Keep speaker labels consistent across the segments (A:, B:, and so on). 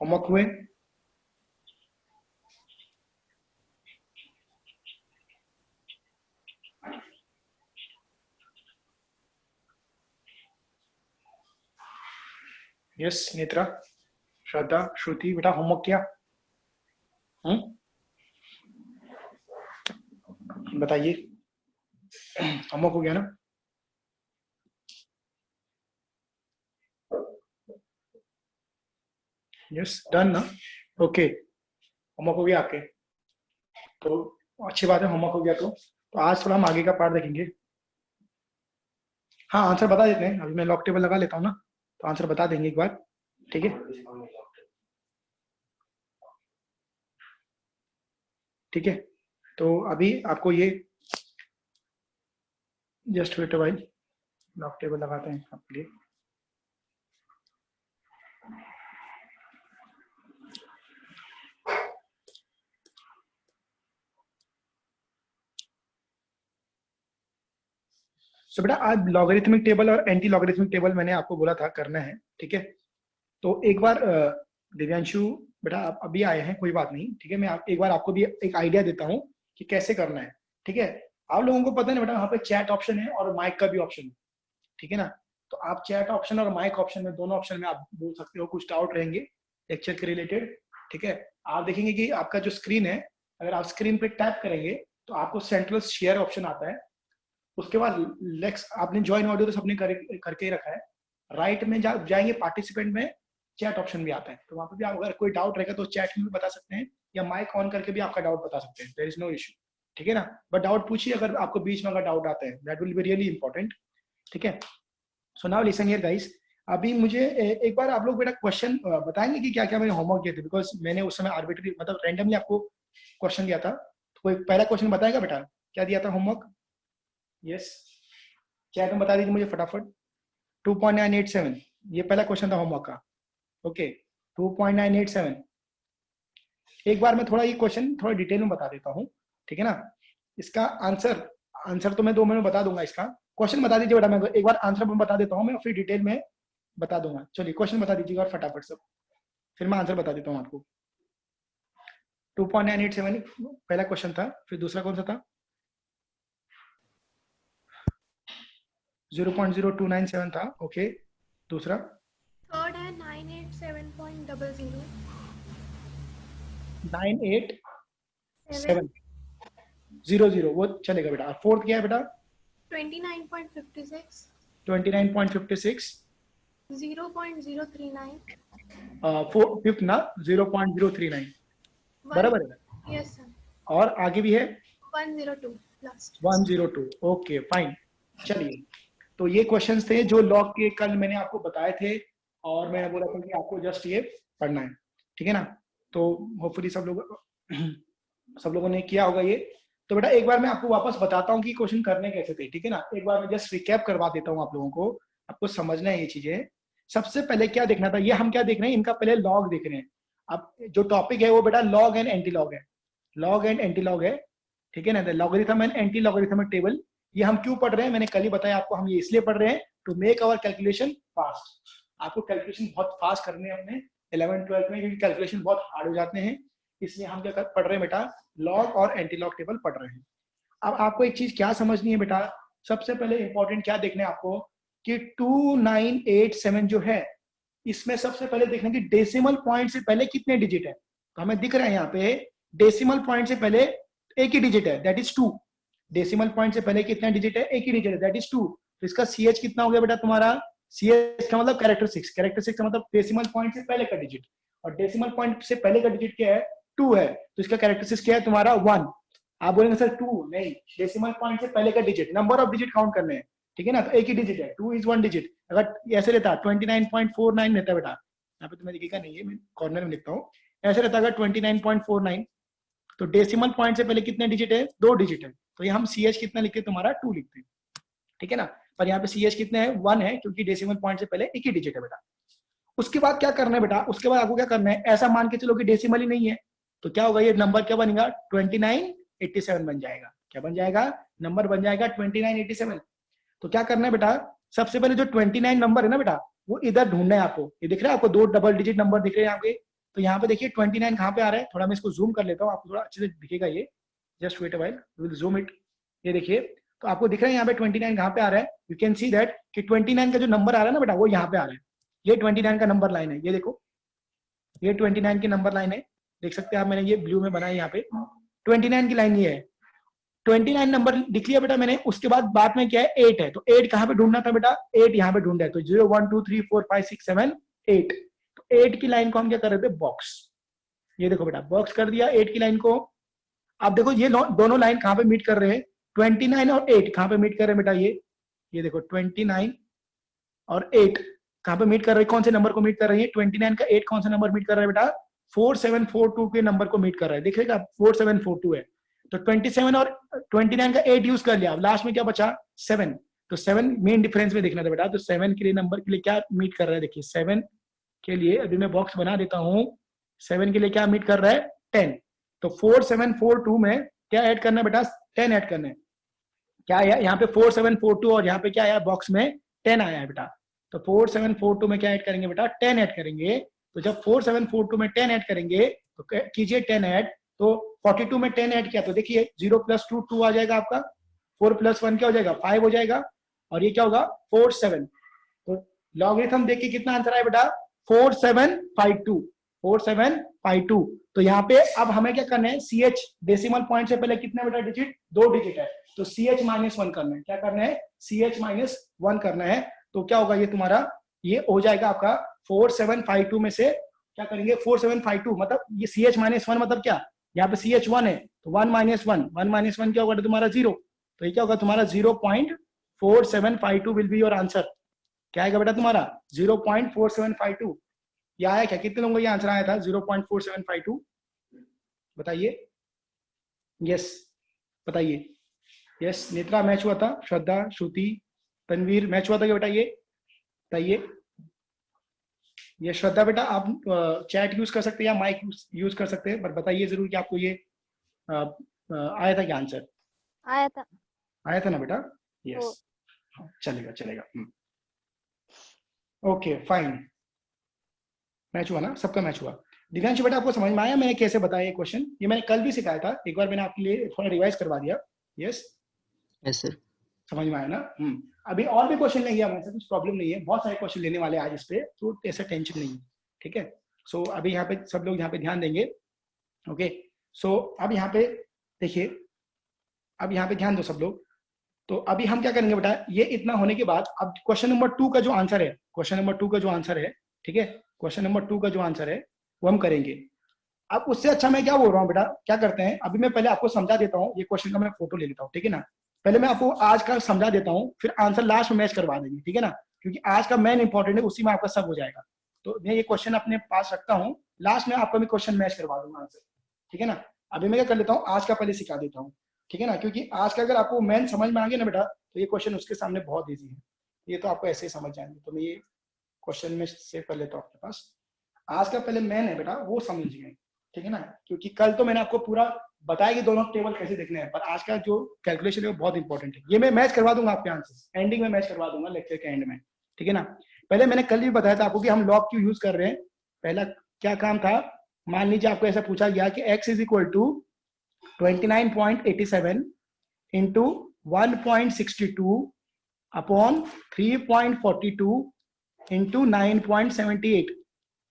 A: Homework हुए? Yes Netra, श्रद्धा, श्रुति, बेटा homework किया? बताइए, होमवर्क हो गया ना? यस डन ना? ओके, होमवर्क हो गया आपके? तो अच्छी बात है, होमवर्क हो गया तो आज थोड़ा हम आगे का पार्ट देखेंगे। हाँ आंसर बता देते हैं, अभी मैं लॉक टेबल लगा लेता हूँ ना, तो आंसर बता देंगे एक बार, ठीक है? ठीक है, तो अभी आपको ये जस्ट वेट भाई, लॉक टेबल लगाते हैं आपके लिए। सो बेटा आज लॉगरिथमिक टेबल और एंटी लॉगरिथमिक टेबल मैंने आपको बोला था करना है, ठीक है? तो एक बार दिव्यांशु बेटा आप अभी आए हैं, कोई बात नहीं, ठीक है? मैं एक बार आपको भी एक आइडिया देता हूँ कि कैसे करना है, ठीक है? आप लोगों को पता है ना बेटा, वहाँ पे चैट ऑप्शन है और माइक का भी ऑप्शन है, ठीक है ना? तो आप चैट ऑप्शन और माइक ऑप्शन में, दोनों ऑप्शन में आप बोल सकते हो, कुछ डाउट रहेंगे लेक्चर के रिलेटेड, ठीक है? आप देखेंगे कि आपका जो स्क्रीन है, अगर आप स्क्रीन पे टैप करेंगे तो आपको सेंट्रल शेयर ऑप्शन आता है। उसके बाद लेक्स आपने ज्वाइन ऑडियो तो सबने करके ही रखा है। राइट में जाएंगे पार्टिसिपेंट में, चैट ऑप्शन भी आता है, तो वहां पे भी आप अगर कोई डाउट रहेगा तो चैट में भी बता सकते हैं, या माइक ऑन करके भी आपका डाउट बता सकते हैं, देयर इज नो इशू, ठीक है ना? बट डाउट पूछिए अगर आपको बीच में अगर डाउट आता है, that will be really important, ठीक है? So now listen here guys, अभी मुझे एक बार आप लोग बेटा क्वेश्चन बताएंगे कि क्या क्या मैंने होमवर्क किए थे, बिकॉज मैंने उस समय आर्बिट्री मतलब रैंडमली आपको क्वेश्चन दिया था, तो कोई पहला क्वेश्चन बताएगा बेटा, क्या दिया था होमवर्क? यस, चैट में बता दीजिए मुझे फटाफट। 2.987, ये पहला क्वेश्चन था होमवर्क का, ओके? 2.987। एक बार मैं थोड़ा ये क्वेश्चन थोड़ा डिटेल में बता देता हूँ, ठीक है ना? इसका आंसर आंसर तो मैं 2 मिनट में बता दूंगा, इसका क्वेश्चन बता दीजिए बेटा, मैं एक बार आंसर मैं बता देता हूँ, मैं फिर डिटेल में बता दूंगा। चलिए क्वेश्चन बता दीजिएगा और फटाफट सब, फिर मैं आंसर बता देता हूँ आपको। 2.987 पहला क्वेश्चन था, फिर दूसरा कौन सा था? 0.0297 था, ओके। दूसरा
B: थर्ड है 987.00
A: 98700, वो चलेगा बेटा। फोर्थ क्या है बेटा?
B: 29.56
A: 29.56।
B: 0.039
A: फिफ्थ ना 0.039, बराबर है?
B: 1 यस सर
A: और आगे भी है
B: 102 लास्ट
A: 102, ओके फाइन। चलिए, तो ये क्वेश्चंस थे जो लॉग के कल मैंने आपको बताए थे, और मैंने बोला था कि आपको जस्ट ये पढ़ना है, ठीक है ना? तो होपफुली सब लोगों ने किया होगा ये। तो बेटा एक बार मैं आपको वापस बताता हूँ कि क्वेश्चन करने कैसे थे, ठीक है ना? एक बार मैं जस्ट रिकैप करवा देता हूँ आप लोगों को, आपको समझना है ये चीजें। सबसे पहले क्या देखना था, ये हम क्या देख रहे हैं, इनका पहले लॉग देख रहे हैं। अब जो टॉपिक है वो बेटा लॉग एंड एंटी लॉग है, लॉग एंड एंटी लॉग है, ठीक है ना? Logarithm and anti logarithmic table, ये हम क्यों पढ़ रहे हैं, मैंने कल ही बताया आपको, हम ये इसलिए पढ़ रहे हैं to make our calculation fast. आपको कैलकुलेशन बहुत फास्ट करने हैं अपने 11th 12th में, क्योंकि कैलकुलेशन बहुत हार्ड हो जाते हैं, इसलिए हम क्या पढ़ रहे हैं बेटा, लॉग और एंटी लॉग टेबल पढ़ रहे हैं। अब आपको एक चीज क्या समझनी है बेटा, सबसे पहले इंपॉर्टेंट क्या देखना है आपको, कि 2987 जो है, इसमें सबसे पहले देखना कि डेसिमल पॉइंट से पहले कितने डिजिट है। तो हमें दिख रहा है यहाँ पे डेसिमल पॉइंट से पहले एक ही डिजिट है, दैट इज 2। डेसिमल पॉइंट से पहले कितना डिजिट है, एक ही डिजिट है, दैट इज 2। तो इसका CH कितना हो गया बेटा तुम्हारा, CH का मतलब कैरेक्टरिस्टिक्स, कैरेक्टरिस्टिक्स का मतलब डेसिमल पॉइंट से पहले का डिजिट, और डेसिमल पॉइंट से पहले का डिजिट क्या है, 2 है, तो इसका कैरेक्टरिस्टिक्स क्या है तुम्हारा 1। आप बोलेंगे सर 2 नहीं, डेसिमल पॉइंट से पहले का digit, number of digit count करने हैं, ठीक है ना? तो एक ही डिजिट है, 2 इज 1 डिजिट। अगर ऐसे रहता 29.49 रहता बेटा, यहाँ पे तुम्हें दिखेगा नहीं है, मैं कॉर्नर में लिखता हूँ, ऐसे रहता अगर 29.49, तो डेसिमल पॉइंट से पहले कितने डिजिट है, 2 डिजिट है, तो ये हम CH कितना लिखते हैं तुम्हारा 2 लिखते हैं, ठीक है ना? पर यहाँ पे CH कितने है, 1 है, क्योंकि डेसिमल पॉइंट से पहले एक ही डिजिट है बेटा। उसके बाद क्या करना है बेटा, उसके बाद आपको क्या करना है, ऐसा मान के चलो कि डेसिमल ही नहीं है, तो क्या होगा, ये नंबर क्या बनेगा, 2987 बन जाएगा। क्या बन जाएगा, नंबर बन जाएगा 2987। तो क्या करना है बेटा, सबसे पहले जो 29 नंबर है ना बेटा, वो इधर ढूंढना है आपको। ये दिख रहा है आपको, 2 डबल डिजिट नंबर दिख रहे हैं यहाँ पे, तो यहाँ पे देखिए 29 कहाँ पे आ रहा है, थोड़ा मैं इसको जूम कर लेता हूँ, आपको थोड़ा अच्छे से दिखेगा ये, just wait a while, will zoom it. ये देखिए, तो आपको दिख रहा है यहाँ पे 29 कहाँ पे आ रहा है, यू कैन सी दैट कि 29 का जो नंबर आ रहा है ना बेटा, वो यहाँ पे आ रहा है, ये 29 का नंबर लाइन है, ये देखो, ये 29 की नंबर लाइन है, देख सकते हैं आप, मैंने ये ब्लू में बनाया यहाँ पे 29 की लाइन ये है, 29 नंबर लिख लिया बेटा मैंने। उसके बाद में क्या है, 8 है, तो 8 कहाँ पे ढूंढना था बेटा, 8 यहाँ पे ढूंढा है, तो 0 1 2 3 4 5 6 7 8, तो 8 की लाइन को हम क्या कर रहे थे, बॉक्स, ये देखो बेटा बॉक्स कर दिया 8 की लाइन को। अब देखो ये दोनों लाइन कहाँ पे मीट कर रहे हैं, 29 और 8 कहाँ पे मीट कर रहे हैं बेटा, ये देखो 29 और 8 कहाँ पे मीट कर रहे हैं, कौन से नंबर को मीट कर रही है, 29 का 8 कौन सा नंबर मीट कर रहा है बेटा, 4742 के नंबर को मीट कर रहा है, देखिएगा 4742 है, तो 27 और 29 का 8 यूज कर लिया, लास्ट में क्या बचा 7, तो 7 मेन डिफरेंस में देखना था बेटा, तो 7 के लिए नंबर के लिए क्या मीट कर रहा है, देखिए 7 के लिए अभी मैं बॉक्स बना देता हूँ, 7 के लिए क्या मीट कर रहा है 10, तो 4742 में क्या ऐड करना है बेटा, 10 ऐड करना है, क्या आया यहाँ पे 4742 और यहाँ पे क्या आया बॉक्स में 10 आया है बेटा, तो 4742 में क्या ऐड करेंगे बेटा 10 ऐड करेंगे, तो जब 4742 में 10 ऐड करेंगे तो कीजिए 10 ऐड, तो 42 में 10 ऐड किया तो देखिए 0 + 2 2 आ जाएगा आपका, 4 + 1 क्या हो जाएगा 5 हो जाएगा, और ये क्या होगा 47, तो लॉगरिथम देख के कितना आंसर आया बेटा 4752, 4752। तो यहाँ पे अब हमें क्या करना है, CH डेसिमल पॉइंट से पहले कितना बेटा डिजिट, 2 डिजिट है, तो CH -1 करना है, क्या करना है CH -1 करना है, तो क्या होगा ये तुम्हारा, ये हो जाएगा आपका 4752 में से क्या करेंगे 4752, मतलब ये CH -1 मतलब क्या, यहाँ पे CH 1 है, तो 1 - 1 1 - 1 क्या होगा तुम्हारा 0, तो ये क्या होगा तुम्हारा 0.4752 विल बी योर आंसर, क्या आएगा बेटा तुम्हारा 0.4752, ये आया क्या, कितने लोगों को ये आंसर आया था 0.4752, बताइए, यस बताइए, यस नेत्रा मैच हुआ था, श्रद्धा, श्रुति, तनवीर मैच हुआ था क्या बेटा, ये बताइए, ये श्रद्धा बेटा आप चैट यूज कर सकते हैं या माइक यूज कर सकते हैं, पर बताइए जरूर कि आपको ये आया था क्या आंसर, आया था ना बेटा, यस चलेगा चलेगा, ओके फाइन, मैच हुआ ना, सबका मैच हुआ। दिव्यांश बेटा आपको समझ में आया मैंने कैसे बताया ये क्वेश्चन, ये मैंने कल भी सिखाया था, एक बार मैंने आपके लिए थोड़ा रिवाइज करवा दिया, यस
C: यस सर,
A: समझ में आया ना, अभी और भी क्वेश्चन लेंगे हम, ऐसा कुछ प्रॉब्लम नहीं है, बहुत सारे क्वेश्चन लेने वाले आज इस पे, तो ऐसा टेंशन नहीं है, ठीक है। सो अभी यहाँ पे सब लोग यहाँ पे ध्यान देंगे, ओके। सो अब यहाँ पे देखिए, अब यहाँ पे ध्यान दो सब लोग, तो अभी हम क्या करेंगे बेटा, ये इतना होने के बाद अब क्वेश्चन नंबर 2 का जो आंसर है, क्वेश्चन नंबर 2 का जो आंसर है, ठीक है, क्वेश्चन नंबर 2 का जो आंसर है वो हम करेंगे। अब उससे अच्छा मैं क्या बोल रहा हूँ बेटा, क्या करते हैं, अभी मैं पहले आपको समझा देता हूँ, ये क्वेश्चन का मैं फोटो ले लेता हूँ, ठीक है ना, पहले मैं आपको आज का समझा देता हूँ, फिर आंसर लास्ट में मैच करवा देंगे, ठीक है ना, क्योंकि आज का मेन इंपॉर्टेंट है, उसी में आपका सब हो जाएगा, तो मैं ये क्वेश्चन अपने पास रखता हूँ, लास्ट में आपका भी क्वेश्चन मैच करवा दूंगा आंसर, ठीक है ना। अभी मैं क्या कर लेता हूँ, आज का पहले सिखा देता हूँ, ठीक है ना, क्योंकि आज का अगर आपको मेन समझ में आ गया ना बेटा, तो ये क्वेश्चन उसके सामने बहुत ईजी है, ये तो आपको ऐसे ही समझ जाएंगे, तो मैं ये क्वेश्चन में सेव कर लेता हूँ अपने पास। आज का पहले मेन है बेटा वो समझिए, ठीक है ना, क्योंकि कल तो मैंने आपको पूरा बताया कि दोनों टेबल कैसे देखने हैं, पर आज का जो कैलकुलेशन है वो बहुत इंपॉर्टेंट है, ये मैं मैच करवा दूंगा आपके आंसर, एंडिंग में मैच करवा दूंगा लेक्चर के एंड में, ठीक है ना। पहले मैंने कल भी बताया था आपको कि हम लॉग क्यों यूज कर रहे हैं, पहला क्या काम था, मान लीजिए आपको ऐसा पूछा गया कि x = 29.87 इंटू 1.62 अपॉन 3.42 इंटू 9.78,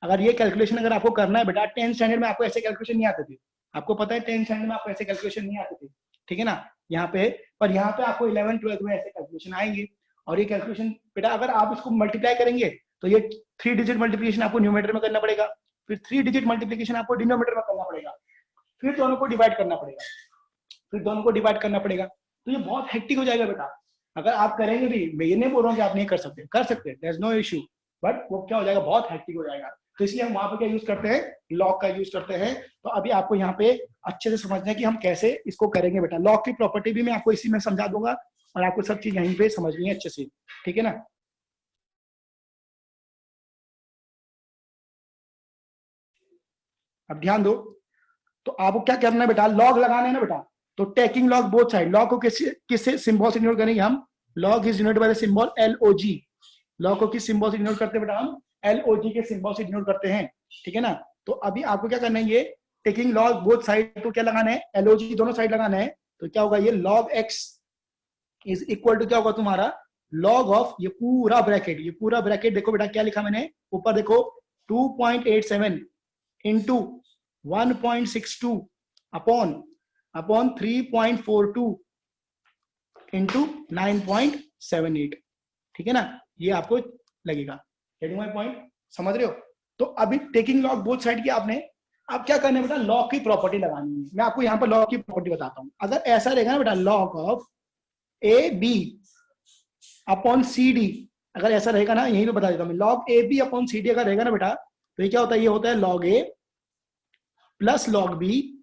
A: अगर ये कैलकुलेशन अगर आपको करना है बेटा, 10th स्टैंडर्ड में आपको ऐसे कैलकुलेशन नहीं आते थे, आपको पता है 10th स्टैंडर्ड में आपको ऐसे कैलकुलेशन नहीं आते थे, ठीक है ना, यहाँ पे, पर यहाँ पे आपको 11th 12th में ऐसे कैलकुलेशन आएंगे, और ये कैलकुलेशन बेटा अगर आप इसको मल्टीप्लाई करेंगे तो ये 3 डिजिट मल्टीप्लिकेशन आपको न्यूमरेटर में करना पड़ेगा, फिर 3 डिजिट मल्टीप्लिकेशन आपको डिनोमिनेटर में करना पड़ेगा, फिर दोनों को डिवाइड करना पड़ेगा, फिर दोनों को डिवाइड करना पड़ेगा, तो ये बहुत हेक्टिक हो जाएगा बेटा, अगर आप करेंगे भी, मैं ये नहीं बोल रहा हूँ कि आप नहीं कर सकते, कर सकते हैं, there is no issue, but वो क्या हो जाएगा, बहुत हेक्टिक हो जाएगा, तो इसलिए हम वहां पे क्या यूज करते हैं, लॉग का यूज करते हैं। तो अभी आपको यहाँ पे अच्छे से समझना है कि हम कैसे इसको करेंगे बेटा, लॉग की प्रॉपर्टी भी मैं आपको इसी में समझा दूंगा, और आपको सब चीज यहीं पे समझनी है अच्छे से, ठीक है ना। अब ध्यान दो, तो आपको क्या करना है बेटा, लॉग लगाना है ना बेटा, तो taking log both side, log को किससे सिंबल से डिनोट करेंगे हम, log is denoted by the symbol LOG, log को किस सिंबल से डिनोट करते हैं बेटा हम, LOG के सिंबल से डिनोट करते हैं, ठीक है ना। तो अभी आपको क्या करना है, ये टेकिंग लॉग बोथ साइड, तो क्या लगाना है, एलओजी दोनों साइड लगाना है। तो क्या होगा, ये log x is equal to क्या होगा तुम्हारा, log ऑफ ये पूरा ब्रैकेट, ये पूरा ब्रैकेट देखो बेटा क्या लिखा मैंने ऊपर देखो, 2.87 इंटू 1.62 अपॉन 3.42 इंटू 9.78, ठीक है ना, ये आपको लगेगा। गेटिंग माय पॉइंट, समझ रहे हो। तो अभी टेकिंग लॉग बोथ साइड की आपने, अब क्या करना है बेटा, लॉग की प्रॉपर्टी लगानी है। मैं आपको यहाँ पर लॉग की प्रॉपर्टी बताता हूँ। अगर ऐसा रहेगा ना बेटा, log of A B upon C D, अगर ऐसा रहेगा ना, यही तो बता देता हूँ, log A B upon C D अगर रहेगा ना बेटा, तो ये क्या होता है, ये होता है log A plus log B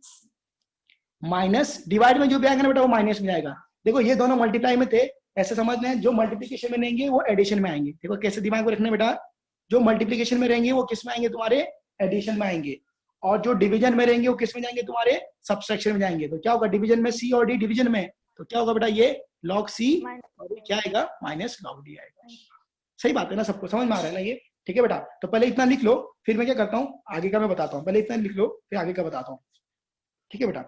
A: minus, divide में जो भी आएगा ना बेटा वो माइनस में जाएगा। देखो ये दोनों मल्टीप्लाई में थे, ऐसे समझना है, जो मल्टीप्लीकेशन में रहेंगे वो एडिशन में आएंगे। देखो कैसे दिमाग में रखना बेटा, जो मल्टीप्लीकेशन में रहेंगे वो किस में आएंगे, तुम्हारे एडिशन में आएंगे, और जो डिवीजन में रहेंगे वो किस में जाएंगे, तुम्हारे सब्सट्रैक्शन में जाएंगे। तो क्या होगा, डिवीजन में सी और डी डिवीजन में, तो क्या होगा बेटा, ये लॉग सी और ये क्या आएगा, माइनस लॉग डी आएगा। सही बात है ना, सबको समझ में आ रहा है ना ये, ठीक है बेटा। तो पहले इतना लिख लो, फिर मैं क्या करता हूँ आगे का मैं बताता हूँ, पहले इतना लिख लो फिर आगे का बताता हूँ, ठीक है बेटा।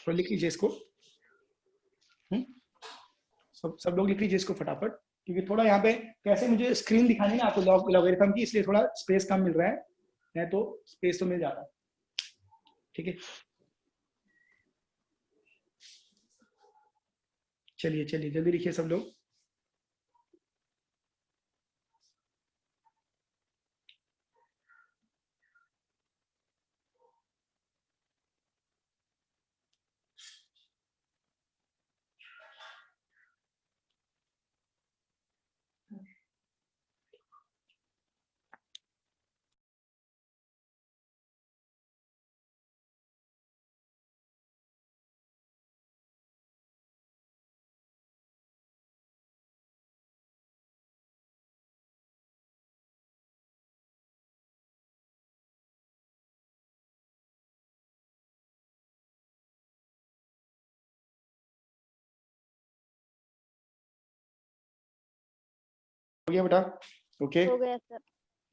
A: तो लिख लीजिए इसको, सब लोग लिख लीजिए इसको फटाफट, क्योंकि थोड़ा यहाँ पे कैसे मुझे स्क्रीन दिखानी है ना आपको लॉगरिथम की, इसलिए थोड़ा स्पेस कम मिल रहा है, नहीं तो स्पेस तो मिल जाता है, ठीक है। चलिए चलिए जल्दी लिखिए सब लोग। हो गया बेटा, ओके
C: हो गया सर।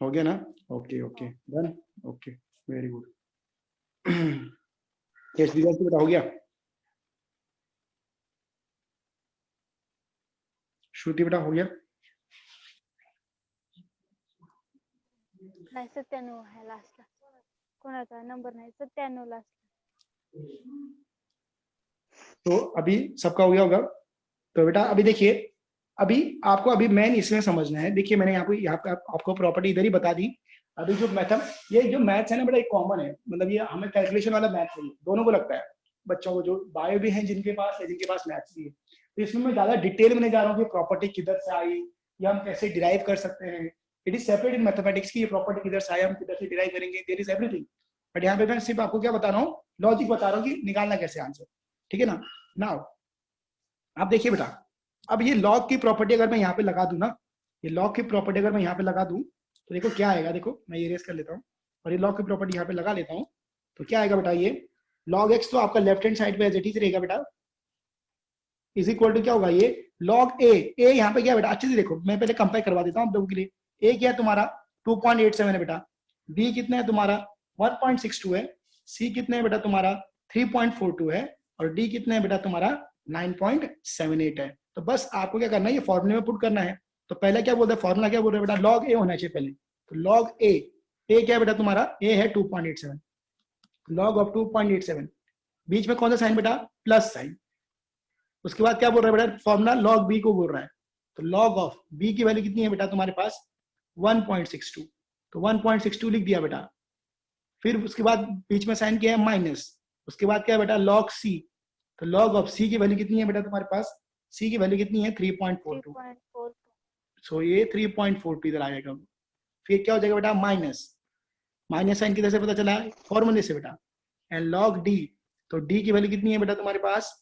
A: हो गया ना, okay okay done, okay very good. Test result बेटा हो गया, श्रुति बेटा हो गया,
C: नाही 97 आहे लास्टला, कोणाचा नंबर नाही 97 लास्ट।
A: तो अभी सबका हो गया होगा। तो बेटा अभी देखिए, अभी आपको अभी मेन इसमें समझना है, देखिए मैंने यहाँ पे आपको प्रॉपर्टी इधर ही बता दी। अभी जो मैथम, ये जो मैथ्स है ना बेटा, एक कॉमन है, मतलब ये हमें कैलकुलेशन वाला मैथ नहीं, दोनों को लगता है, बच्चों को जो बायो भी है जिनके पास है, जिनके पास मैथ्स भी है। तो इसमें मैं ज्यादा डिटेल में नहीं जा रहा हूँ कि प्रॉपर्टी किधर से आई या हम कैसे डिराइव कर सकते हैं, it is separate in mathematics की, ये प्रॉपर्टी किधर से आई, हम किधर से डिराइव करेंगे, देयर इज एवरीथिंग। बट यहाँ पे मैं सिर्फ आपको क्या बता रहा हूँ, लॉजिक बता रहा हूँ कि निकालना कैसे आंसर, ठीक है ना। नाउ आप देखिए बेटा, अब ये लॉग की प्रॉपर्टी अगर मैं यहाँ पे लगा दूं ना, ये लॉग की प्रॉपर्टी अगर मैं यहाँ पे लगा दूं, तो देखो क्या आएगा, देखो मैं ये रेस कर लेता हूँ और ये लॉग की प्रॉपर्टी यहाँ पे लगा लेता हूँ, तो क्या आएगा बेटा, ये लॉग एक्स तो आपका लेफ्ट हैंड साइड पे एज इट इज रहेगा बेटा, इज इक्वल टू क्या होगा, ये लॉग ए यहाँ पे क्या बेटा, अच्छे से देखो, मैं पहले कंपेयर करवा देता हूँ आप लोगों के लिए। ए क्या है तुम्हारा 2.87 है बेटा, बी कितना है तुम्हारा 1.62 है, सी कितना है बेटा तुम्हारा 3.42 है, और डी कितना है बेटा तुम्हारा 9.78 है। तो बस आपको क्या करना है, ये फॉर्मूले में पुट करना है। तो पहले क्या बोलते हैं, फॉर्मूला क्या बोल रहे हैं बेटा, लॉग ए होना चाहिए पहले। तो लॉग ए क्या है बेटा तुम्हारा, ए है 2.87, लॉग ऑफ 2.87, बीच में कौन सा साइन बेटा, प्लस साइन। उसके बाद क्या बोल रहा है बेटा, फॉर्मूला लॉग बी को बोल रहा है, तो लॉग ऑफ बी की वैल्यू कितनी है बेटा तुम्हारे पास 1.62, तो 1.62 लिख दिया बेटा। फिर उसके बाद बीच में साइन किया है माइनस, उसके बाद क्या है बेटा लॉग सी, तो लॉग ऑफ सी की वैल्यू कितनी है बेटा तुम्हारे पास, सी की वैल्यू कितनी है 3.42, सो ये 3.42 इधर आ जाएगा। फिर क्या हो जाएगा बेटा माइनस, माइनस साइन किधर से पता चला, फॉर्मूले से बेटा, एंड लॉग डी, तो डी की वैल्यू कितनी है बेटा तुम्हारे पास,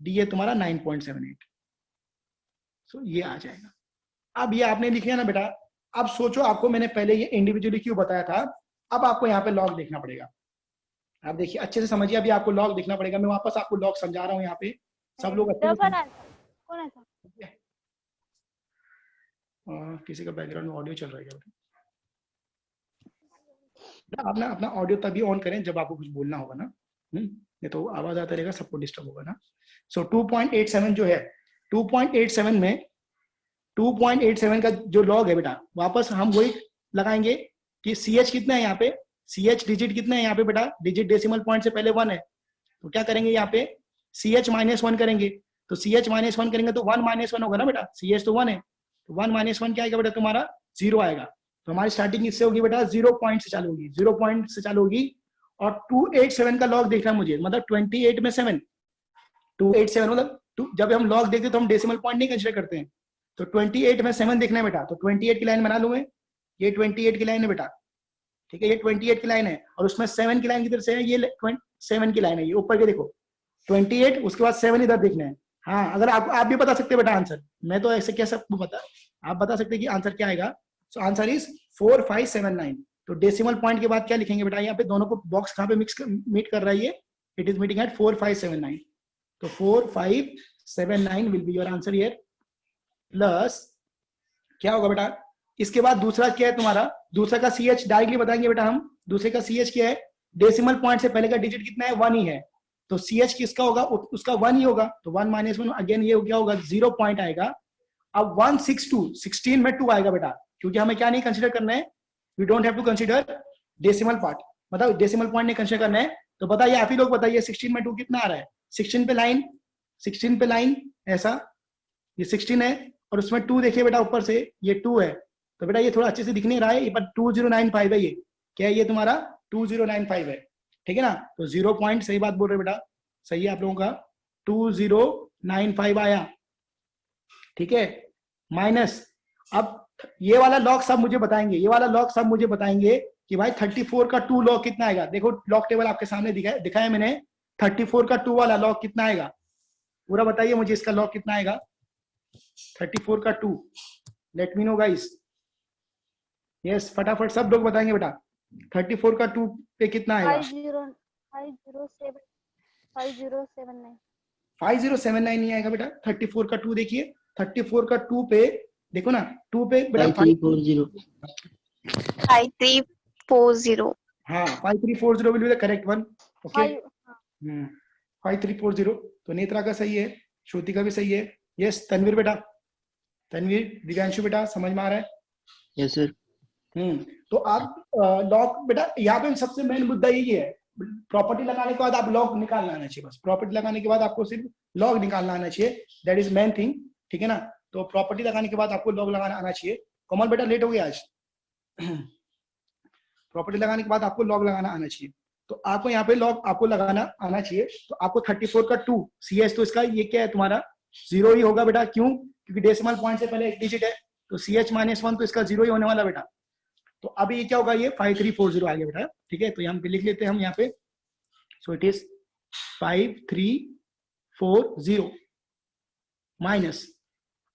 A: डी है तुम्हारा 9.78, सो ये आ जाएगा। अब ये आपने लिख लिया ना बेटा, अब सोचो आपको मैंने पहले ये इंडिविजुअली क्यों बताया था, अब आपको यहाँ पे लॉग देखना पड़ेगा। आप देखिए अच्छे से समझिए, अभी आपको लॉग देखना पड़ेगा, मैं वापस आपको लॉग समझा रहा हूँ यहाँ पे, सब लोग अच्छे से। किसी का बैकग्राउंड में ऑडियो चल रहा है क्या? अपना अपना ऑडियो तभी ऑन करें जब आपको कुछ बोलना होगा ना, नहीं तो आवाज आता रहेगा, सबको डिस्टर्ब होगा ना। सो 2.87 जो है, 2.87 में 2.87 का जो लॉग है बेटा, वापस हम वही लगाएंगे कि सी एच कितना है यहाँ पे, सी एच डिजिट कितना है यहाँ पे बेटा, डिजिट डेसिमल पॉइंट से पहले 1 है, तो क्या करेंगे यहाँ पे सी एच माइनस 1 करेंगे, तो सी एच माइनस 1 करेंगे तो 1 माइनस 1 होगा ना बेटा, सी एच तो 1 है, तो 1 माइनस 1 क्या आएगा बेटा तुम्हारा 0 आएगा। तो हमारी स्टार्टिंग इससे होगी बेटा 0 पॉइंट से चालू होगी, 0 पॉइंट से चालू होगी। और 287 का लॉग देखना मुझे, मतलब 28 में 7, 287 मतलब जब हम लॉग देखते हैं तो हम डेसिमल पॉइंट नहीं कंसीडर करते हैं, तो 28 में 7 देखना है बेटा, तो 28 की लाइन बना लूं मैं, ये 28 की लाइन है बेटा, ठीक है, ये 28 की लाइन है, और उसमें 7 की लाइन किधर से है, ये 7 की लाइन है, ये ऊपर के देखो 28, उसके बाद 7 इधर देखना है। हाँ, अगर आप भी बता सकते हैं बेटा आंसर, मैं तो ऐसे क्या सबको पता, आप बता सकते हैं कि आंसर क्या आएगा। So answer is 4579। तो डेसिमल पॉइंट के बाद क्या लिखेंगे बेटा, यहाँ पे दोनों को बॉक्स कहाँ पे मीट कर रहा है, ये इट इज मीटिंग एट 4579, तो 4579 will be your answer here. Plus क्या होगा बेटा, इसके बाद दूसरा क्या है तुम्हारा, दूसरा का सी एच डायरेक्टली बताएंगे बेटा हम, दूसरे का सी एच क्या है, डेसिमल पॉइंट से पहले का डिजिट कितना है 1 ही है, तो सी एच किसका होगा, उसका 1 ही होगा, तो 1 माइनस 1 अगेन ये क्या होगा 0 पॉइंट आएगा। अब 162 16 में 2 आएगा बेटा, क्योंकि हमें क्या नहीं कंसीडर करना है, we don't have to consider decimal part, मतलब डेसिमल पॉइंट नहीं कंसीडर करना है। तो बताइए, आप ही लोग बताइए 16 में 2 कितना आ रहा है, 16 पे लाइन, 16 पे लाइन ऐसा, ये 16 है और उसमें 2 देखिए बेटा ऊपर से ये 2 है, तो बेटा ये थोड़ा अच्छे से दिख नहीं रहा है, ये पर 2095 है, ये क्या है, ये तुम्हारा 2095 है, ठीक है ना। तो 0 पॉइंट सही बात बोल रहे बेटा, सही है आप लोगों का, 2095 आया, ठीक है। माइनस, अब ये वाला लॉग सब मुझे बताएंगे, ये वाला लॉग सब मुझे बताएंगे कि भाई 34 का 2 लॉग कितना आएगा, देखो लॉग टेबल आपके सामने दिखाया मैंने, 34 का 2 वाला लॉग कितना आएगा, पूरा बताइए मुझे इसका लॉग कितना आएगा, 34 का 2, late me no guys, yes फटाफट सब लोग बताएंगे बेटा, 34 का 2 पे कितना आएगा,
C: 5079
A: 5079 नहीं आएगा बेटा, 34 का 2 देखिए, 34 का 2 पे देखो ना, 2 पे बेटा
B: 5340
A: हाँ 5340 will be the correct one, okay 5340, तो नेत्रा का सही है, श्रुति का भी सही है, यस तनवीर बेटा, तनवीर दिव्यांशु बेटा समझ में आ रहा है,
D: यस सर।
A: तो आप लॉग बेटा यहाँ पे सबसे मेन मुद्दा यही है, प्रॉपर्टी लगाने के बाद आप लॉग निकालना आना चाहिए, बस प्रॉपर्टी लगाने के बाद आपको सिर्फ लॉग निकालना आना चाहिए, दैट इज मेन थिंग, ठीक है ना। तो प्रॉपर्टी लगाने के बाद आपको लॉग लगाना आना चाहिए। कमल बेटा लेट हो गया आज, प्रॉपर्टी लगाने के बाद आपको लॉग लगाना आना चाहिए, तो आपको यहाँ पे लॉग आपको लगाना आना चाहिए। तो आपको 34 का 2 सी एच, तो इसका ये क्या है तुम्हारा 0 ही होगा बेटा, क्यों, क्योंकि डेसिमल पॉइंट से पहले एक डिजिट है, तो सी एच माइनस 1 तो इसका 0 ही होने वाला बेटा। तो अभी ये क्या होगा, ये 5340 आ गया बेटा, ठीक है, तो यहाँ पे लिख लेते हैं हम यहाँ पे, सो इट इज 5340 माइनस,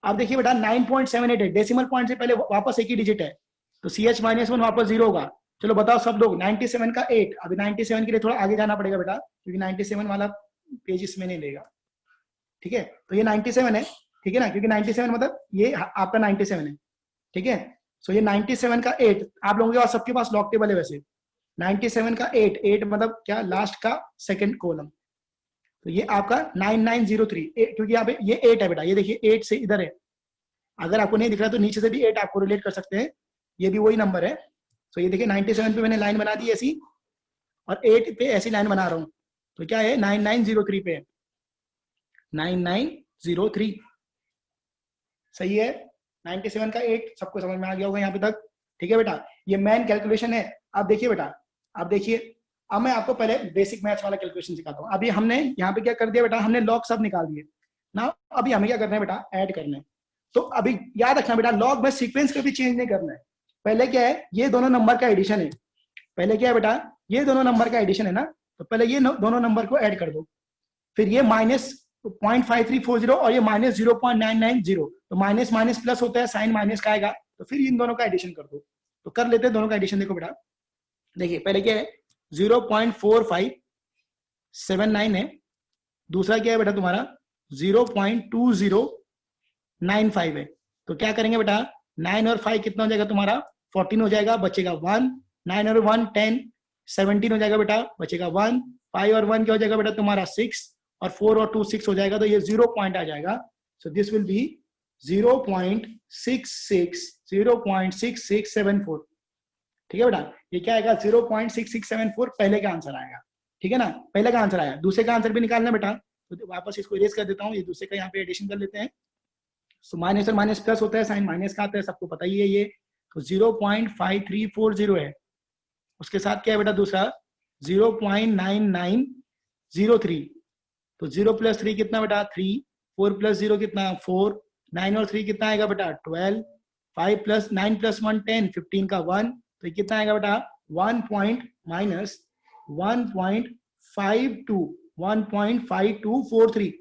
A: अब देखिए बेटा 9.78 है, डेसिमल पॉइंट से पहले वापस एक ही डिजिट है, तो सी एच माइनस 1 वापस 0 होगा। चलो बताओ सब लोग, 97 का 8, अभी 97 के लिए थोड़ा आगे जाना पड़ेगा बेटा, क्योंकि 97 वाला पेज इसमें नहीं लेगा, ठीक है, तो ये 97 है, ठीक है ना, क्योंकि 97 मतलब ये आपका 97 है, ठीक है। सो ये 97 का 8, आप लोगों के पास सबके पास लॉग टेबल है वैसे, 97 का 8 मतलब क्या, लास्ट का सेकंड कॉलम, तो ये आपका 9903, क्योंकि यहाँ पे ये 8 है बेटा, ये देखिए 8 से इधर है, अगर आपको नहीं दिख रहा तो नीचे से भी 8 आपको रिलेट कर सकते हैं, ये भी वही नंबर है। तो ये देखिए 97 पे मैंने लाइन बना दी ऐसी, और 8 पे ऐसी लाइन बना रहा हूं, तो क्या है 9903 पे, 9903 सही है, 97 का 8 सबको समझ में आ गया होगा यहाँ पे तक, ठीक है बेटा, ये मेन कैलकुलेशन है। अब देखिए बेटा, अब देखिए, अब मैं आपको पहले बेसिक मैथ्स वाला कैलकुलेशन सिखाता हूँ। अभी हमने यहाँ पे क्या कर दिया बेटा, हमने लॉग सब निकाल दिए ना, अभी हमें क्या करना है बेटा, ऐड करना है। तो अभी याद रखना बेटा, लॉग में सीक्वेंस कभी चेंज नहीं करना है, पहले क्या है, ये दोनों नंबर का एडिशन है, पहले क्या है बेटा, ये दोनों नंबर का एडिशन है ना, तो पहले ये दोनों नंबर को ऐड कर दो, फिर ये माइनस 0.5340 और ये माइनस 0.990, तो माइनस माइनस प्लस होता है, साइन माइनस का आएगा, तो फिर इन दोनों का एडिशन कर दो। तो कर लेते हैं दोनों का एडिशन, देखो बेटा, देखिए पहले क्या है 0.4579 है, दूसरा क्या है बेटा तुम्हारा 0.2095 है, तो क्या करेंगे बेटा, 9 और 5 कितना हो जाएगा तुम्हारा 14 हो जाएगा, बचेगा 1, 9 और 1 10, 17 हो जाएगा बेटा, बचेगा 1, 5 और 1 क्या हो जाएगा बेटा तुम्हारा 6, और 4 और 2 6 हो जाएगा, तो ये 0 पॉइंट आ जाएगा। So this will be 0.6674। ठीक है बेटा, ये क्या आएगा 0.6674 पहले का आंसर आएगा। ठीक है ना, पहले का आंसर आया। दूसरे का आंसर भी निकालना बेटा, तो वापस इसको इरेज कर देता हूँ, ये दूसरे का यहाँ पे एडिशन कर लेते हैं। सो माइनस और माइनस प्लस होता है, साइन माइनस का आता है, सबको पता ही है ये। तो 0.5340 है, उसके साथ क्या है बेटा दूसरा 0.9903। तो 0 + 3 कितना बेटा 3, 4 + 0 कितना 4, 9 और 3 कितना आएगा बेटा 12, 5 + 9 + 1 10, 15 का 1, तो कितना आएगा बेटा 1.5243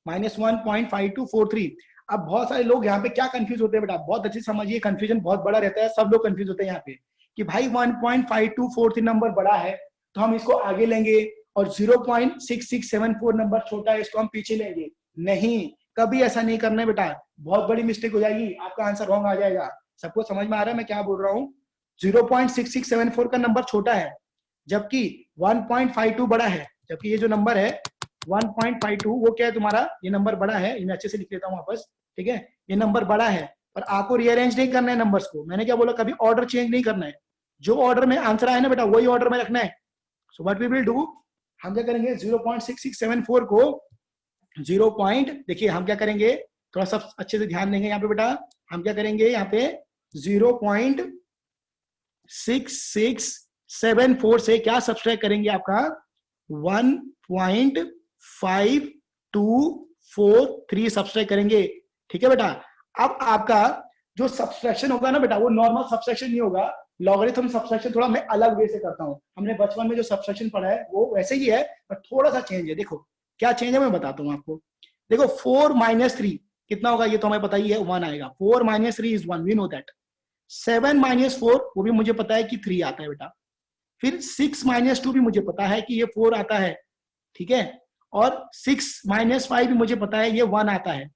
A: -1.5243। अब बहुत सारे लोग यहाँ पे क्या कंफ्यूज होते हैं बेटा, बहुत अच्छे समझिए, कंफ्यूजन बहुत बड़ा रहता है, सब लोग कंफ्यूज होते हैं यहाँ पे कि भाई 1.5243 नंबर बड़ा है तो हम इसको आगे लेंगे, और 0.6674 नंबर छोटा है इसको हम पीछे लेंगे। नहीं, कभी ऐसा नहीं करना है बेटा, बहुत बड़ी मिस्टेक हो जाएगी, आपका आंसर रॉन्ग आ जाएगा। सबको समझ में आ रहा है मैं क्या बोल रहा हूँ? 0.6674 का नंबर छोटा है, जबकि 1.52 बड़ा है, जबकि ये जो नंबर है 1.52 वो क्या है तुम्हारा, ये नंबर बड़ा है, मैं अच्छे से लिख लेता हूँ वापस। ठीक है, ये नंबर बड़ा है, पर आपको रीअरेंज नहीं करना है नंबर्स को। मैंने क्या बोला, कभी ऑर्डर चेंज नहीं करना है, जो ऑर्डर में आंसर आया ना बेटा वही ऑर्डर में रखना है। So what we will do, हम क्या करेंगे 0.6674 को 0 पॉइंट, देखिए हम क्या करेंगे, थोड़ा सा अच्छे से ध्यान देंगे यहाँ पे बेटा, हम क्या करेंगे यहाँ पे 0.6674 से क्या सब्सट्रैक्ट करेंगे आपका 1.5243 सब्सट्रैक्ट करेंगे। ठीक है बेटा, अब आपका जो सब्सट्रैक्शन होगा ना बेटा वो नॉर्मल सब्सट्रैक्शन नहीं होगा, लॉगरिथम सब्सट्रैक्शन थोड़ा मैं अलग वे से करता हूं। हमने बचपन में जो सब्सट्रैक्शन पढ़ा है वो वैसे ही है, पर थोड़ा सा चेंज है। देखो क्या चेंज है मैं बताता हूं आपको। देखो 4 - 3 कितना होगा, ये तो हमें पता ही है 1 आएगा। 4 - 3 इज 1, वी नो दैट। 7 - 4 वो भी मुझे पता है कि 3 आता है बेटा। फिर 6 - 2 भी मुझे पता है कि ये 4 आता है। ठीक है, और 6 - 5 भी मुझे पता है ये 1 आता है।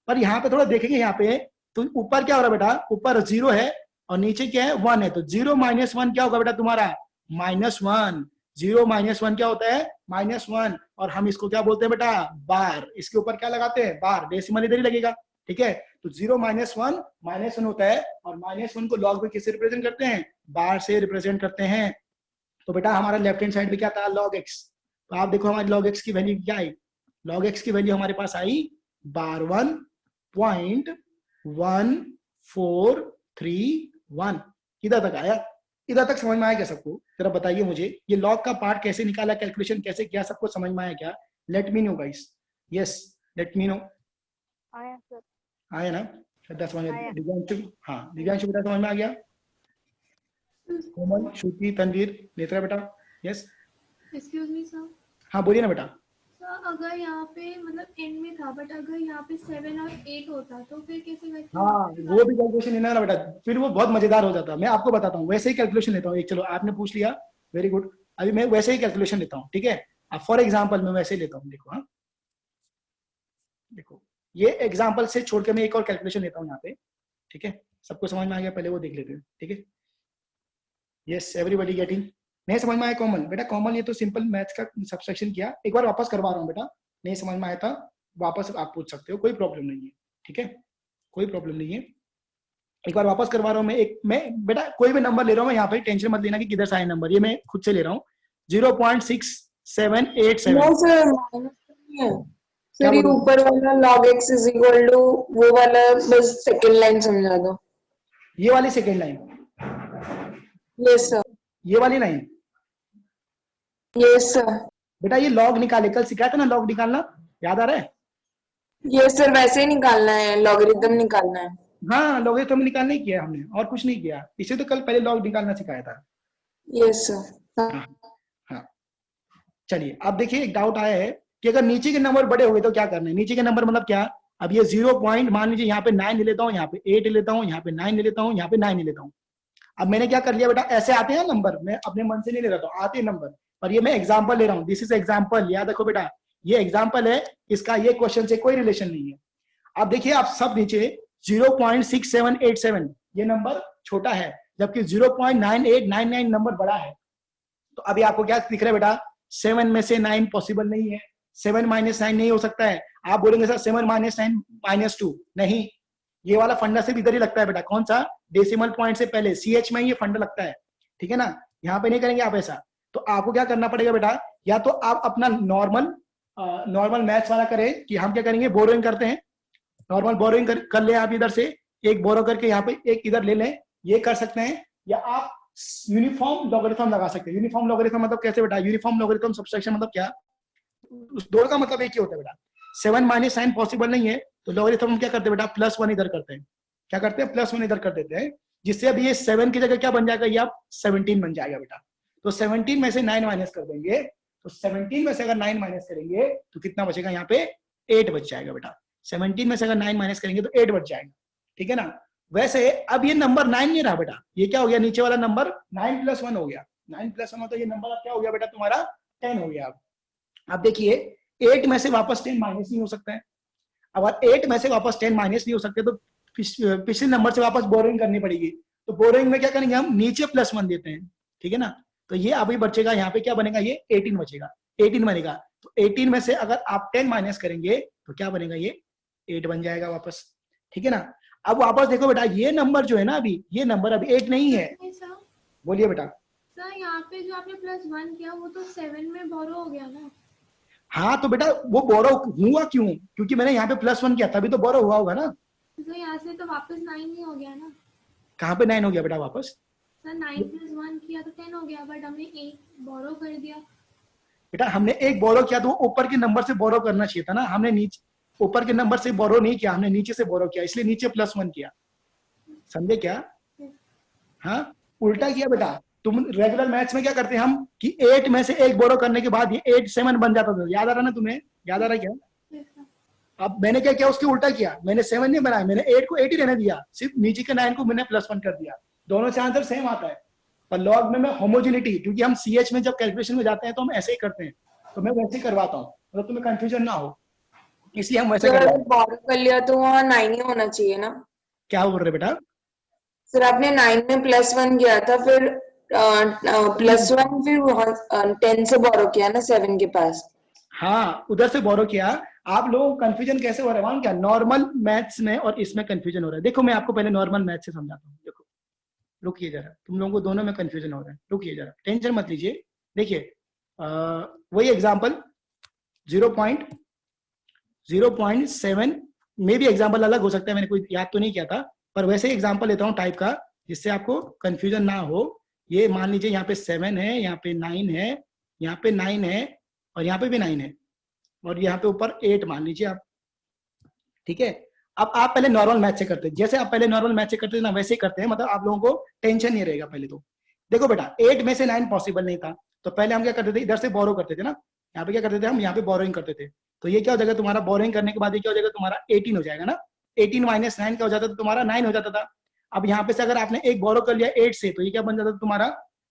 A: पर यहाँ पे थोड़ा देखेंगे, यहाँ पे तो ऊपर क्या हो रहा है बेटा, ऊपर 0 है और नीचे क्या है 1 है, तो 0 - 1 क्या होगा बेटा तुम्हारा -1। 0 - 1 क्या होता है -1, और हम इसको क्या बोलते हैं बेटा बार। इसके ऊपर क्या लगाते हैं बार, डेसिमल इधर ही लगेगा। ठीक है, तो 0 - 1 होता है, और -1 को लॉग में किससे रिप्रेजेंट करते हैं, बार से रिप्रेजेंट करते हैं। तो बेटा हमारा लेफ्ट हैंड साइड में क्या था log x, तो आप देखो हमारी log x की वैल्यू क्या आई, log x की वैल्यू हमारे पास आई 12.1431। इधर तक आया, इधर तक समझ में आया क्या सबको? जरा बताइए मुझे, ये लॉग का पार्ट कैसे निकाला, कैलकुलेशन कैसे किया, सबको समझ में आया क्या? Late me no guys, yes let me no.
C: आया सर,
A: आया ना, श्रद्धा समझ में?
C: आया।
A: दिव्यांशु, हाँ दिव्यांशु बेटा समझ में आ गया? कोमल, श्रुति, तनवीर, नेत्रा बेटा, यस।
D: एक्सक्यूज मी सर,
A: हाँ बोलिए ना बेटा।
D: सर अगर यहाँ पे मतलब एंड में था, बट अगर यहाँ पे 7 और 8 होता तो फिर कैसे वैसे?
A: हाँ वो भी कैलकुलेशन लेना ना बेटा, फिर वो बहुत मजेदार हो जाता है। मैं आपको बताता हूँ, वैसे ही कैलकुलेशन लेता हूँ। एक चलो आपने पूछ लिया, वेरी गुड, अभी मैं वैसे ही कैलकुलेशन लेता हूँ। ठीक है, अब फॉर एग्जाम्पल मैं वैसे ही लेता हूँ। देखो हाँ, देखो ये एग्जाम्पल से छोड़ के मैं एक और कैलकुलेशन लेता हूँ यहाँ पे। ठीक है, सबको समझ में आ गया? पहले वो देख लेते हैं। ठीक है, यस एवरीबडी गेटिंग? नहीं समझ में आया कोमल? बेटा कोमल ये तो सिंपल मैथ्स का सब्सट्रैक्शन किया, एक बार वापस करवा रहा हूँ बेटा, नहीं समझ में आया था वापस आप पूछ सकते हो, कोई प्रॉब्लम नहीं है। ठीक है, कोई प्रॉब्लम नहीं है, एक बार वापस करवा रहा हूँ मैं। मैं बेटा कोई भी नंबर ले रहा हूँ यहाँ पे, टेंशन मत लेना कि किधर से आए नंबर, ये मैं खुद से ले रहा हूँ। 0.6787।
E: सर ये ऊपर वाला log x is equal to वो वाला, बस सेकंड लाइन समझा दो।
A: ये वाली सेकंड लाइन,
E: यस सर।
A: ये वाली लाइन,
E: यस सर।
A: बेटा ये लॉग निकाले, कल सिखाया था ना लॉग निकालना, याद आ रहा है?
E: यस सर, वैसे ही निकालना है, लॉगरिथम निकालना है।
A: हाँ लॉगरिथम निकालना ही किया हमने, और कुछ नहीं किया, इसे तो कल पहले लॉग निकालना सिखाया था।
E: Yes sir.
A: हाँ, हाँ। चलिए अब देखिए, एक डाउट आया है कि अगर नीचे के नंबर बड़े हो गए तो क्या करना है। नीचे के नंबर मतलब क्या, अब ये 0 पॉइंट मान लीजिए यहाँ पे 9 ले लेता हूँ, यहाँ पे 8 ले लेता हूँ, यहाँ पे 9 ले लेता हूँ, यहाँ पे 9 ले लेता हूँ। अब मैंने क्या कर लिया बेटा, ऐसे आते हैं नंबर, मैं अपने मन से नहीं ले रहा था, आते हैं नंबर, पर ये मैं एग्जाम्पल ले रहा हूँ। दिस इज एग्जाम्पल, याद रखो बेटा ये एग्जाम्पल है, इसका ये क्वेश्चन से कोई रिलेशन नहीं है। अब देखिए आप सब नीचे 0.6787 ये नंबर छोटा है, जबकि 0.9899 नंबर बड़ा है। तो अभी आपको क्या दिख रहा है बेटा, 7 में से 9 पॉसिबल नहीं है, 7 माइनस 9 नहीं हो सकता है। आप बोलेंगे सर 7 माइनस 9 माइनस 2, नहीं, ये वाला फंडा सिर्फ इधर ही लगता है बेटा, कौन सा, डेसिमल पॉइंट से पहले, CH में ये फंडा लगता है, ठीक है ना, यहाँ पे नहीं करेंगे आप ऐसा। तो आपको क्या करना पड़ेगा बेटा, या तो आप अपना नॉर्मल मैथ्स वाला करें कि हम क्या करेंगे, बोरोइंग करते हैं, नॉर्मल बोरोइंग कर ले आप, इधर से एक बोरो करके यहाँ पे एक इधर ले लें, ये कर सकते हैं। या आप यूनिफॉर्म लॉगरिथम लगा सकते हैं। यूनिफॉर्म लॉगरिथम मतलब कैसे बेटा, यूनिफॉर्म लॉगरिथम सब्सट्रैक्शन मतलब क्या, उस दोनों का मतलब एक ही होता है बेटा। 7 माइनस 9 पॉसिबल नहीं है, तो लॉगरिथम हम क्या करते हैं बेटा, +1 इधर करते हैं, क्या करते हैं, +1 इधर कर देते हैं, जिससे अब ये 7 की जगह क्या बन जाएगा, ये आप 17 बन जाएगा बेटा। तो 17 में से 9 माइनस कर देंगे, तो 17 में से अगर 9 माइनस करेंगे तो कितना बचेगा, यहाँ पे 8 बच जाएगा बेटा। 17 में से अगर 9 माइनस करेंगे तो 8 बच जाएगा, ठीक है ना। वैसे अब ये नंबर 9 नहीं रहा बेटा, ये क्या हो गया, नीचे वाला नंबर 9 + 1 हो गया। 9 + 1 तो ये नंबर क्या हो गया बेटा, तुम्हारा 10 हो गया। अब देखिए 8 में से वापस 10 माइनस नहीं हो सकता है। अगर 8 में से वापस 10 माइनस नहीं हो सकते तो पिछले नंबर से वापस बोरोइंग करनी पड़ेगी। तो बोरोइंग में क्या करेंगे हम, नीचे +1 देते हैं, ठीक है ना। तो ये अभी बचेगा, यहाँ पे क्या बनेगा, ये 18 बचेगा, 18 बनेगा। तो 18 में से अगर आप 10 माइनस करेंगे तो क्या बनेगा, ये 8 बन जाएगा वापस, ठीक है ना। अब वापस देखो बेटा, ये नंबर जो है ना, अभी ये नंबर अभी 8 नहीं है। बोलिए बेटा।
D: सर यहाँ पे जो आपने +1 किया वो तो 7 में बोरो हो गया ना।
A: हाँ तो बेटा वो बोरो हुआ क्यों, क्योंकि मैंने यहाँ पे +1 किया, तभी तो बोरो हुआ होगा ना।
D: तो यहाँ से तो वापस 9 ही हो गया ना।
A: कहाँ पे 9 हो गया बेटा वापस,
D: सर 9 + 1 किया तो 10 हो गया, बट हमने 1 बोरो कर दिया।
A: बेटा हमने एक बोरो किया तो ऊपर के नंबर से बोरो करना चाहिए था ना, हमने नीचे ऊपर के नंबर से बोरो नहीं किया, हमने नीचे से बोरो किया, इसलिए नीचे +1 किया, समझे क्या। हाँ उल्टा किया बेटा। तुम रेगुलर मैथ्स में क्या करते हैं हम कि 8 में से एक बोरो करने के बाद ये 8 7 बन जाता था, याद आ रहा ना तुम्हें, याद आ रहा क्या। अब मैंने क्या किया, उसके उल्टा किया, मैंने 7 नहीं बनाया, मैंने 8 को 8 ही रहने दिया, सिर्फ नीचे के 9 को मैंने +1 कर दिया। दोनों से आंसर सेम आता है, पर लॉग में मैं होमोजेनिटी, क्योंकि हम CH में जब कैलकुलेशन में जाते हैं तो हम ऐसे ही करते हैं, तो मैं वैसे ही करवाता हूँ, मतलब तुम्हें कंफ्यूजन ना हो, इसलिए हम वैसे
E: अगर बोरो कर लिया तो वहाँ 9 ही होना चाहिए ना।
A: क्या बोल रहे बेटा,
E: सर आपने 9 में +1 किया था, फिर +1 फिर 10 से बोरो किया ना 7 के पास।
A: हाँ उधर से बोरो किया। आप लोगों को कंफ्यूजन कैसे हो रहा है वहां, क्या नॉर्मल मैथ्स में और इसमें कंफ्यूजन हो रहा है। देखो मैं आपको पहले नॉर्मल मैथ्स से समझाता हूँ, देखो रुकिए जरा, तुम लोगों को दोनों में कंफ्यूजन हो रहा है, रुकिए जरा, टेंशन मत लीजिए। देखिए वही एग्जांपल 0.7 में भी एग्जांपल अलग हो सकता है, मैंने कोई याद तो नहीं किया था, पर वैसे ही एग्जांपल लेता हूँ टाइप का, जिससे आपको कंफ्यूजन ना हो। ये मान लीजिए यहाँ पे 7 है, यहाँ पे 9 है, यहाँ पे 9 है, और यहाँ पे भी 9 है, और यहाँ पे ऊपर 8 मान लीजिए आप, ठीक है। अब आप पहले नॉर्मल मैथ से करते हैं, जैसे आप पहले नॉर्मल मैथ से करते थे ना, वैसे ही करते हैं, मतलब आप लोगों को टेंशन नहीं रहेगा। पहले तो देखो बेटा 8 में से 9 पॉसिबल नहीं था, तो पहले हम क्या करते थे, इधर से बोरो करते थे ना, यहाँ पे क्या करते थे हम, यहाँ पे बोरोइंग करते थे। तो ये क्या हो जाएगा तुम्हारा, बोरोइंग करने के बाद ये क्या हो जाएगा तुम्हारा 18 हो जाएगा ना। 18 माइनस 9 क्या हो जाता था तुम्हारा, 9 हो जाता था। अब यहाँ पे से अगर आपने एक बोरो कर लिया 8 से, तो ये क्या बन जाता था तुम्हारा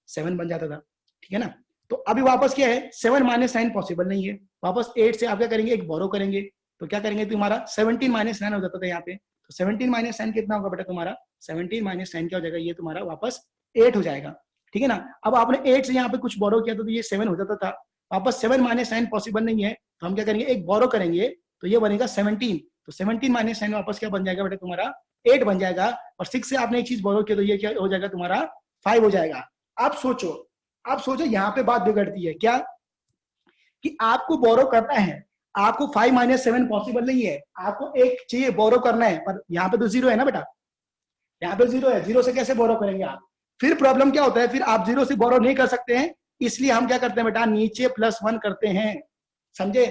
A: 7 बन जाता था, ठीक है ना। तो अभी वापस क्या है, 7 माइनस 9 पॉसिबल नहीं है, वापस 8 से आप क्या करेंगे, एक बोरो करेंगे, तो क्या करेंगे तुम्हारा 17 माइनस 9 हो जाता था यहाँ पे। तो 17 माइनस 9 कितना होगा बेटा तुम्हारा, 17 माइनस 9 क्या हो जाएगा, ये तुम्हारा वापस 8 हो जाएगा, ठीक है ना। अब आपने 8 से यहाँ पे कुछ बोरो किया तो ये 7 हो जाता था, वापस 7 माइनस 9 पॉसिबल नहीं है, तो हम क्या करेंगे, एक बोरो करेंगे, तो ये बनेगा 17। तो 17 माइनस 9 वापस क्या बन जाएगा बेटा तुम्हारा 8 बन जाएगा, और 6 से आपने एक चीज बोरो किया तो ये क्या हो जाएगा तुम्हारा 5 हो जाएगा। आप सोचो यहाँ पे बात बिगड़ती है क्या, कि आपको बोरो करना है, आपको 5 माइनस 7 पॉसिबल नहीं है, आपको एक चाहिए बोरो करना है, पर यहाँ पे तो 0 है ना बेटा, यहाँ पे 0 है, 0 से कैसे बोरो करेंगे आप। फिर प्रॉब्लम क्या होता है, फिर आप 0 से बोरो नहीं कर सकते हैं, इसलिए हम क्या करते हैं बेटा, नीचे +1 करते हैं, समझे,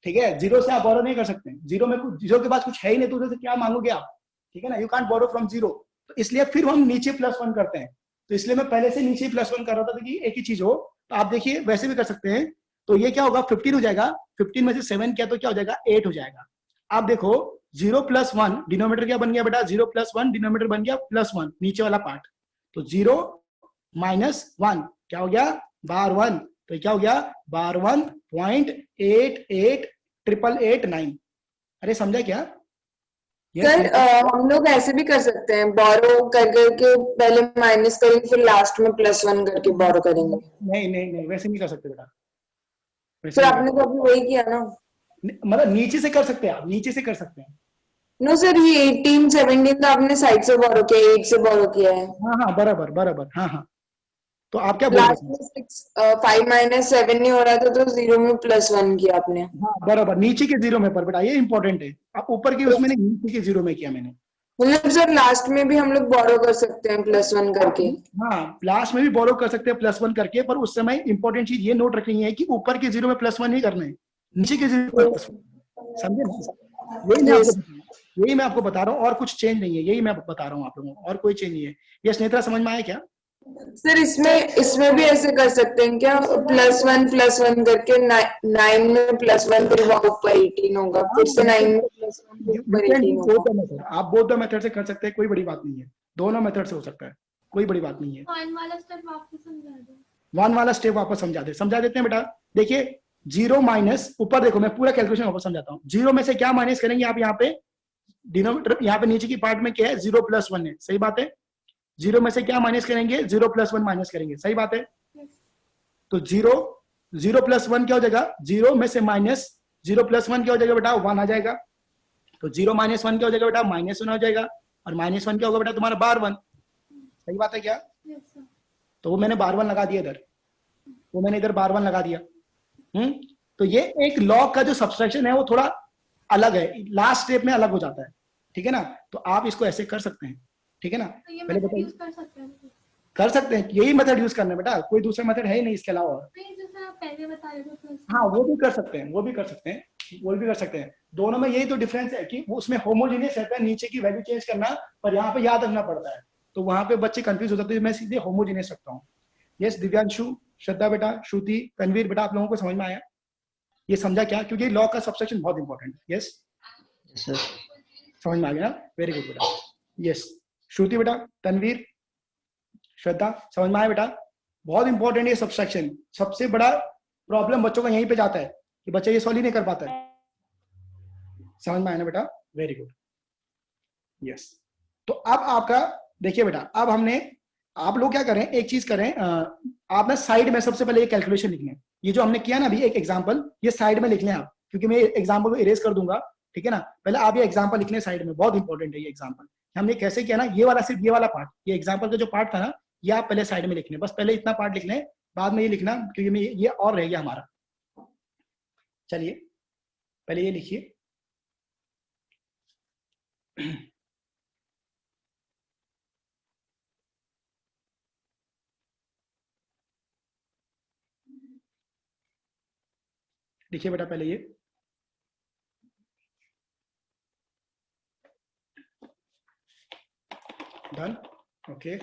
A: ठीक है। 0 से आप बोरो नहीं कर सकते, 0 के पास कुछ है ही नहीं, तो उधर से क्या मांगोगे आप, ठीक है ना, यू कांट बोरो फ्रॉम 0। तो इसलिए फिर हम नीचे +1 करते हैं, तो इसलिए मैं पहले से नीचे +1 कर रहा था कि एक ही चीज हो। तो आप देखिए वैसे भी कर सकते हैं, तो ये क्या होगा 15 हो जाएगा, 15 में से 7 क्या, तो क्या हो जाएगा 8 हो जाएगा। आप देखो 0 + 1 डिनोमिनेटर क्या बन गया बेटा, 0 + 1 डिनोमिनेटर बन गया +1 नीचे वाला पार्ट, तो 0 - 1 क्या हो गया 12, तो क्या हो गया 12.888889। अरे समझा क्या,
E: सर हम लोग ऐसे भी कर सकते हैं, बोरो कर करके पहले माइनस करेंगे फिर लास्ट में +1 करके बोरो करेंगे।
A: नहीं नहीं नहीं, वैसे नहीं कर सकते बेटा, वैसे
E: सर
A: नहीं
E: आपने तो अभी वही किया ना।
A: मतलब नीचे से कर सकते हैं आप, नीचे से कर सकते हैं।
E: नो सर, ये 18 17 तो आपने साइड से बोरो किया, 8 से बोरो किया है।
A: हाँ हाँ बराबर बराबर, हाँ हाँ। तो आप क्या बोल रहे
E: लास्ट
A: थे?
E: में 5 - 7 नहीं हो रहा था तो 0 में +1 किया आपने।
A: हाँ बराबर, नीचे के 0 में पर बेटा, ये इंपॉर्टेंट है। आप ऊपर के उसमें नहीं, नीचे के 0 में किया मैंने।
E: मतलब सर लास्ट में भी हम लोग बोरो कर सकते हैं +1 करके।
A: हाँ लास्ट में भी बोरो कर सकते हैं +1 करके, पर उस समय इंपॉर्टेंट चीज ये नोट रखनी है कि ऊपर के 0 में +1 नहीं करना है, नीचे के 0 में +1। समझे ना? यही मैं आपको बता रहा हूँ, और कुछ चेंज नहीं है, यही मैं बता रहा हूँ आप लोगों को, और कोई चेंज नहीं है। ये नेत्रा समझ में आया क्या?
E: सर इसमें भी ऐसे कर सकते हैं क्या, +1 करके 9 में +1 फिर वहाँ ऊपर 18 होगा, फिर से 9 में +1 फिर ऊपर 18 होगा।
A: आप बोथ द मेथड से कर सकते हैं, कोई बड़ी बात नहीं है, दोनों मेथड से हो सकता है, कोई बड़ी बात नहीं है।
D: 1 वाला स्टेप वापस समझा दो।
A: 1 वाला स्टेप वापस समझा देते हैं बेटा। देखिए 0 माइनस, ऊपर देखो मैं पूरा कैलकुलेशन वापस समझाता हूँ। 0 में से क्या माइनस करेंगे आप, यहाँ पे डिनोमिनेटर, यहाँ पे नीचे की पार्ट में क्या है, 0 + 1 है, सही बात है। 0 में से क्या माइनस करेंगे, 0 + 1 माइनस करेंगे, सही बात है। तो 0 + 1 क्या हो जाएगा, 0 में से माइनस 0 + 1 क्या हो जाएगा बेटा, 1 आ जाएगा। तो 0 - 1 क्या हो जाएगा बेटा, -1 हो जाएगा, और -1 क्या होगा बेटा तुम्हारा, /1। सही बात है क्या? तो वो मैंने /1 लगा दिया इधर, वो मैंने इधर /1 लगा दिया। तो ये एक लॉग का जो सब्सट्रैक्शन है वो थोड़ा अलग है, लास्ट स्टेप में अलग हो जाता है, ठीक है ना। तो आप इसको ऐसे कर सकते हैं, ठीक है ना।
D: तो ये
A: पहले
D: मेथड
A: बताइए,
D: यूज कर सकते हैं?
A: कर सकते हैं, यही मेथड यूज करना है बेटा, कोई दूसरा मेथड है ही नहीं इसके अलावा।
D: नहीं जैसे आप पहले बता रहे थे
A: हाँ वो भी कर सकते हैं, वो भी कर सकते हैं, वो भी कर सकते हैं। दोनों में यही तो डिफरेंस है कि वो उसमें होमोजेनियस रहता है, नीचे की वैल्यू चेंज करना, पर यहाँ पे याद रखना पड़ता है, तो वहां पे बच्चे कंफ्यूज हो जाते हैं। मैं सीधे होमोजेनियस रखता हूँ। यस दिव्यांशु, श्रद्धा बेटा, श्रुति, तनवीर बेटा, आप लोगों को समझ में आया? ये समझा क्या? क्योंकि लॉ का सब्सट्रैक्शन बहुत इंपॉर्टेंट है। यस
F: सर
A: समझ में आ गया ना, वेरी गुड बेटा। यस श्रुति बेटा, तनवीर, श्रद्धा, समझ में आया बेटा? बहुत इंपॉर्टेंट है सब्सट्रैक्शन, सबसे बड़ा प्रॉब्लम बच्चों का यहीं पे जाता है कि बच्चा ये सॉल्व ही नहीं कर पाता है। समझ में आया ना बेटा, वेरी गुड। यस तो अब आपका देखिए बेटा, अब हमने, आप लोग क्या करें, एक चीज करें, आप ना साइड में सबसे पहले ये कैलकुलेशन लिख लें। ये जो हमने किया ना अभी एक एग्जांपल, ये साइड में लिख लें आप, क्योंकि मैं एग्जांपल को इरेज कर दूंगा, ठीक है ना। पहले आप ये एग्जांपल लिख लें साइड में, बहुत इंपॉर्टेंट है ये एग्जांपल। हमने कैसे किया ना, ये वाला, सिर्फ ये वाला पार्ट, ये एग्जांपल का जो पार्ट था ना, ये आप पहले साइड में लिख लें, बस पहले इतना पार्ट लिख लें, बाद में ये लिखना, क्योंकि मैं ये और रह गया हमारा। चलिए पहले ये लिखिए। लिखिए बेटा पहले ये, डन, ओके।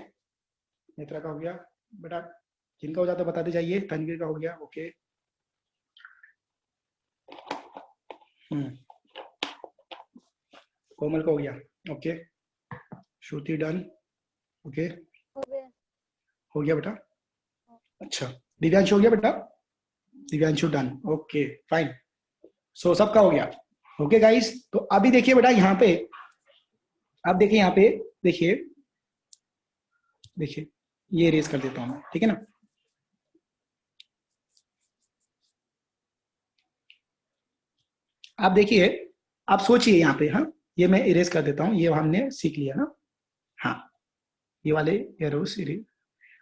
A: नेत्रा का हो गया बेटा, जिनका हो जाता है बताते जाइए। तनवीर का हो गया, ओके। कोमल का हो गया, ओके। श्रुति डन, ओके,
C: हो गया।
A: हो गया बेटा। अच्छा दिव्यांशु हो गया बेटा, दिव्यांशु डन, ओके फाइन। सो सबका हो गया, ओके गाइस। तो अभी देखिए बेटा यहाँ पे, आप देखिए यहाँ पे, देखिए देखिए ये रेस कर देता हूं मैं, ठीक है ना। आप देखिए, आप सोचिए यहाँ पे, हाँ ये मैं इरेज कर देता हूँ, ये हमने सीख लिया ना, हाँ ये वाले एरोस इरेज।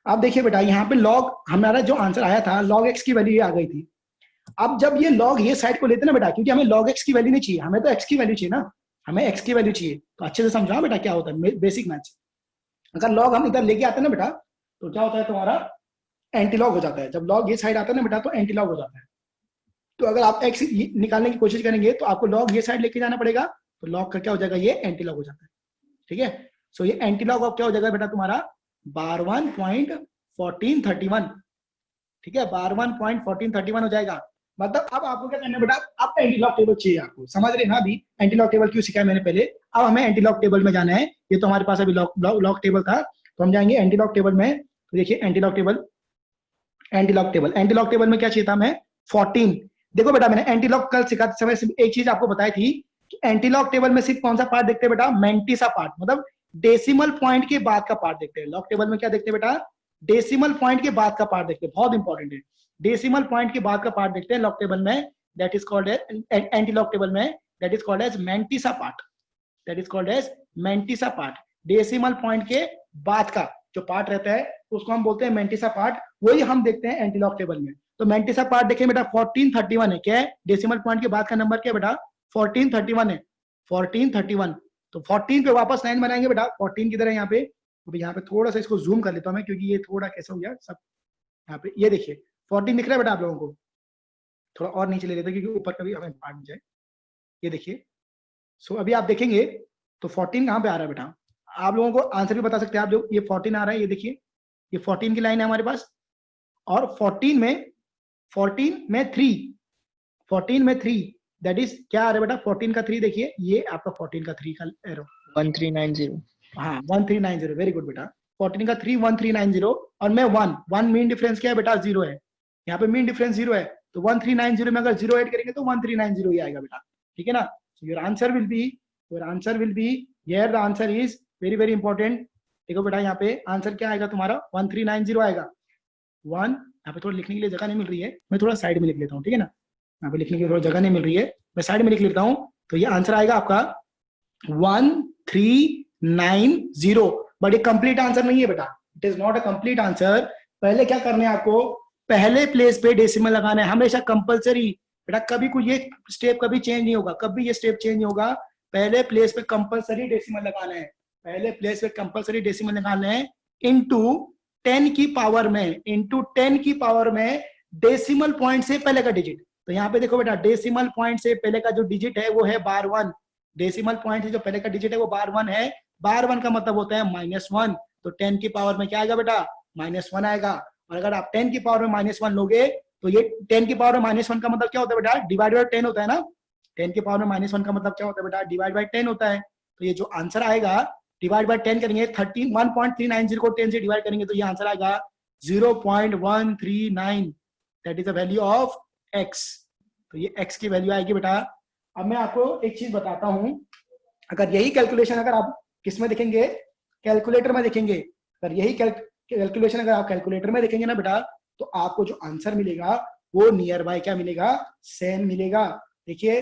A: आप देखिए बेटा यहाँ पे लॉग, हमारा जो आंसर आया था log x की वैल्यू ये आ गई थी। अब जब ये log ये साइड को लेते ना बेटा, क्योंकि हमें log x की वैल्यू नहीं चाहिए, हमें तो x की वैल्यू चाहिए ना, हमें x की वैल्यू चाहिए। तो अच्छे से समझाओ बेटा क्या होता है बेसिक मैथ्स। अगर log हम इधर लेके आते हैं ना बेटा, तो क्या होता है तुम्हारा, एंटी लॉग हो जाता है। जब log ये साइड आता है ना बेटा, तो एंटी लॉग हो जाता है। तो अगर आप x निकालने की कोशिश करेंगे तो आपको log ये साइड लेके जाना पड़ेगा, तो log का क्या हो जाएगा, ये एंटी लॉग हो जाता है, ठीक है। सो ये एंटी लॉग ऑफ क्या हो जाएगा बेटा तुम्हारा 12.1431, ठीक है, 12.1431 हो जाएगा। मतलब अब आपको क्या करना है बेटा, अब एंटी लॉग टेबल चाहिए आपको, समझ रहे ना। अभी एंटी लॉग टेबल क्यों सिखाया मैंने पहले, अब हमें एंटी लॉग टेबल में जाना है। ये तो हमारे पास अभी लॉग टेबल था, तो हम जाएंगे एंटी लॉग टेबल में। तो देखिए anti log table, anti log table में क्या चाहिए था हमें, 14। देखो बेटा मैंने एंटी लॉग कल सिखाते समय एक चीज आपको बताई थी एंटीलॉग टेबल में सिर्फ कौन सा पार्ट देखते हैं बेटा? मैंटिसा पार्ट, मतलब डेसिमल पॉइंट के बाद का पार्ट देखते हैं। लॉग टेबल में क्या देखते हैं बेटा? डेसिमल पॉइंट के बाद का पार्ट देखते हैं, बहुत इंपॉर्टेंट है। डेसिमल पॉइंट के बाद का पार्ट देखते हैं लॉग टेबल में, that is called as antilog table में, that is called as mantissa part, that is called as mantissa part. Decimal point के बाद का जो पार्ट रहता है उसको हम बोलते हैं मैंटिसा पार्ट, वही हम देखते हैं एंटीलॉग टेबल में। तो मैंटिसा पार्ट देखिए बेटा 1431 है, क्या है? डेसिमल पॉइंट के बाद का नंबर क्या है बेटा? 1431 है, 1431। तो 14 पे वापस 9 बनाएंगे बेटा, 14 किधर है यहाँ पे? अभी यहाँ पे थोड़ा सा इसको जूम कर लेता हूँ मैं, क्योंकि ये थोड़ा कैसा हो गया सब। यहाँ पे ये देखिए 14 दिख रहा है बेटा आप लोगों को? थोड़ा और नीचे ले लेते हैं क्योंकि ऊपर कभी हमें पार्ट जाए। ये देखिए, सो अभी आप देखेंगे तो 14 कहाँ पे आ रहा है बेटा? आप लोगों को आंसर भी बता सकते हैं आप लोग। ये 14 आ रहा है, ये देखिए, ये 14 की लाइन है हमारे पास, और 14 में 3 दैट इज क्या आ रहा है बेटा? 14 का 3 देखिए, ये आपका 14 का 3 का एरो
F: 1390।
A: हाँ 1390, वेरी गुड बेटा। 14 का 3 1390, और मैं 1 मीन डिफरेंस क्या है बेटा? 0 है, यहाँ पे मीन डिफरेंस 0 है, तो 1390 में अगर 0 ऐड करेंगे तो 1390 ही आएगा बेटा, ठीक है ना? Your answer will be here, the answer is very very important. देखो बेटा यहाँ पे आंसर क्या आएगा तुम्हारा? 1390 आएगा। यहाँ पे थोड़ा लिखने के लिए जगह नहीं मिल रही है, मैं थोड़ा साइड में लिख लेता हूँ, ठीक है ना? यहाँ पे लिखने की थोड़ा जगह नहीं मिल रही है, मैं साइड में लिख लेता हूँ। तो ये आंसर आएगा आपका 1390, बट ये कंप्लीट आंसर नहीं है बेटा, it is not a complete answer. पहले क्या करना है आपको? पहले प्लेस पे डेसिमल लगाना है, हमेशा कंपलसरी बेटा। कभी कोई ये स्टेप कभी चेंज नहीं होगा, कभी ये स्टेप चेंज नहीं होगा। पहले प्लेस पे कंपलसरी डेसिमल लगाना है, पहले प्लेस पे कंपलसरी डेसिमल लगाना है, इनटू 10 की पावर में, इनटू 10 की पावर में डेसिमल पॉइंट से पहले का डिजिट। तो यहाँ पे देखो बेटा, डेसिमल पॉइंट से पहले का जो डिजिट है वो है बार 1, डेसिमल पॉइंट से जो पहले का डिजिट है वो बार 1 है। बार 1 का मतलब होता है -1, तो 10 की पावर में क्या आएगा बेटा? -1 आएगा। और अगर आप 10 की पावर में -1 लोगे तो ये 10 की पावर में -1 का मतलब क्या होता है बेटा? डिवाइड बाय 10 होता है ना। 10 की पावर में -1 का मतलब क्या होता है बेटा? डिवाइड बाय 10 होता है। तो ये जो आंसर आएगा, डिवाइड बाय 10 करेंगे, 1390 को 10 से डिवाइड करेंगे तो ये आंसर आएगा 0.139, that is the value of x। तो ये x की वैल्यू आएगी बेटा। अब मैं आपको एक चीज बताता हूं, अगर यही कैलकुलेशन अगर आप किस में देखेंगे? कैलकुलेटर में देखेंगे। अगर यही कैलकुलेशन अगर आप कैलकुलेटर में देखेंगे ना बेटा, तो आपको जो आंसर मिलेगा वो नियर बाय क्या मिलेगा? सेम मिलेगा। देखिए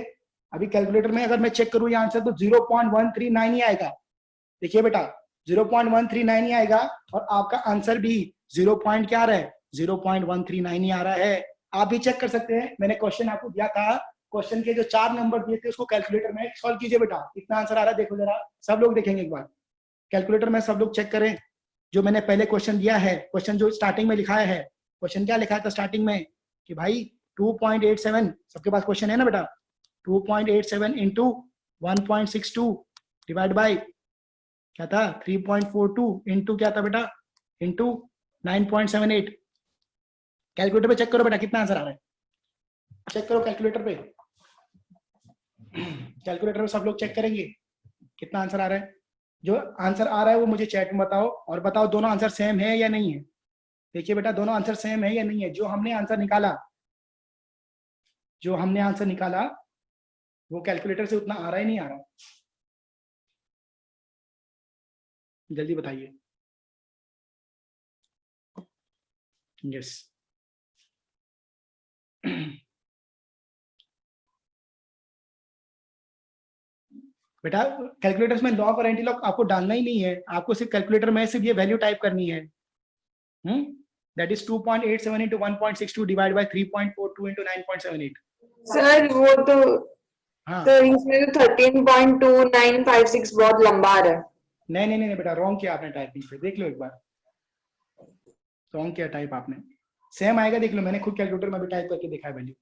A: अभी कैलकुलेटर में अगर मैं चेक करूं ये आंसर, तो 0.139 ही आएगा। देखिए बेटा 0.139 ही आएगा, और आपका आंसर भी 0. क्या आ रहा है? 0.139 ही आ रहा है। आप भी चेक कर सकते हैं, मैंने क्वेश्चन आपको दिया था, क्वेश्चन के जो 4 नंबर दिए थे उसको कैलकुलेटर में सॉल्व कीजिए बेटा, कितना आंसर आ रहा है देखो जरा। सब लोग देखेंगे एक बार कैलकुलेटर में, सब लोग चेक करें। जो मैंने पहले क्वेश्चन दिया है, क्वेश्चन जो स्टार्टिंग में लिखाया है, क्वेश्चन क्या लिखा था स्टार्टिंग में कि भाई 2.87, सबके पास क्वेश्चन है ना बेटा? 2.87 इंटू 1.62 डिवाइड बाई क्या था? 3.42 इंटू क्या था बेटा? इंटू 9.78। कैलकुलेटर पे चेक करो बेटा कितना आंसर आ रहा है, चेक करो कैलकुलेटर पे। कैलकुलेटर पे सब लोग चेक करेंगे कितना आंसर आ रहा है। जो आंसर आ रहा है वो मुझे चैट में बताओ, और बताओ दोनों आंसर सेम है या नहीं है। देखिए बेटा दोनों आंसर सेम है या नहीं है। जो हमने आंसर निकाला वो कैलकुलेटर से उतना आ रहा है नहीं आ रहा? जल्दी बताइए। यस बेटा कैलकुलेटर्स में लॉग और एंटी लॉग आपको डालना ही नहीं है, आपको सिर्फ कैलकुलेटर में सिर्फ ये वैल्यू टाइप करनी है। That is 2.87 into 1.62 divide by 3.42 into 9.78।
E: Sir वो तो
A: हाँ
E: सर इसमें तो 13.2956 बहुत लंबा आ रहा है।
A: नहीं बेटा रॉन्ग किया आपने टाइपिंग पे, देख लो एक बार, रॉन्ग किया टाइप आपने। सेम आएगा देख लो, मैंने खुद कैलकुलेटर में भी टाइप करके देखा है वैल्यू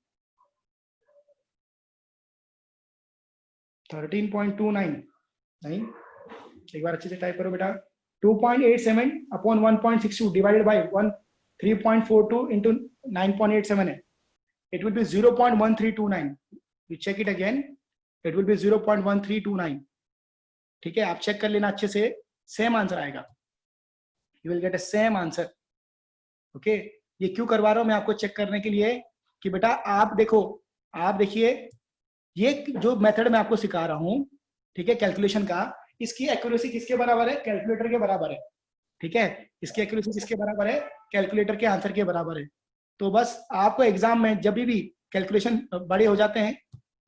A: 13.29 नहीं, एक बार अच्छे से टाइप करो बेटा। 2.87 अपॉन 1.62 डिवाइडेड बाय 3.42 into 9.87 है, it will be 0.1329। you check it again, it will be 0.1329। ठीक है, आप चेक कर लेना अच्छे से, सेम आंसर आएगा, you will get a same answer। Okay ये क्यों करवा रहा हूं मैं आपको चेक करने के लिए कि बेटा आप देखो, आप देखिए ये जो मेथड मैं आपको सिखा रहा हूँ, ठीक है, कैलकुलेशन का, इसकी एक्यूरेसी किसके बराबर है? कैलकुलेटर के बराबर है, ठीक है। इसकी एक्यूरेसी किसके बराबर है? कैलकुलेटर के आंसर के बराबर है। तो बस आपको एग्जाम में जब भी कैलकुलेशन बड़े हो जाते हैं,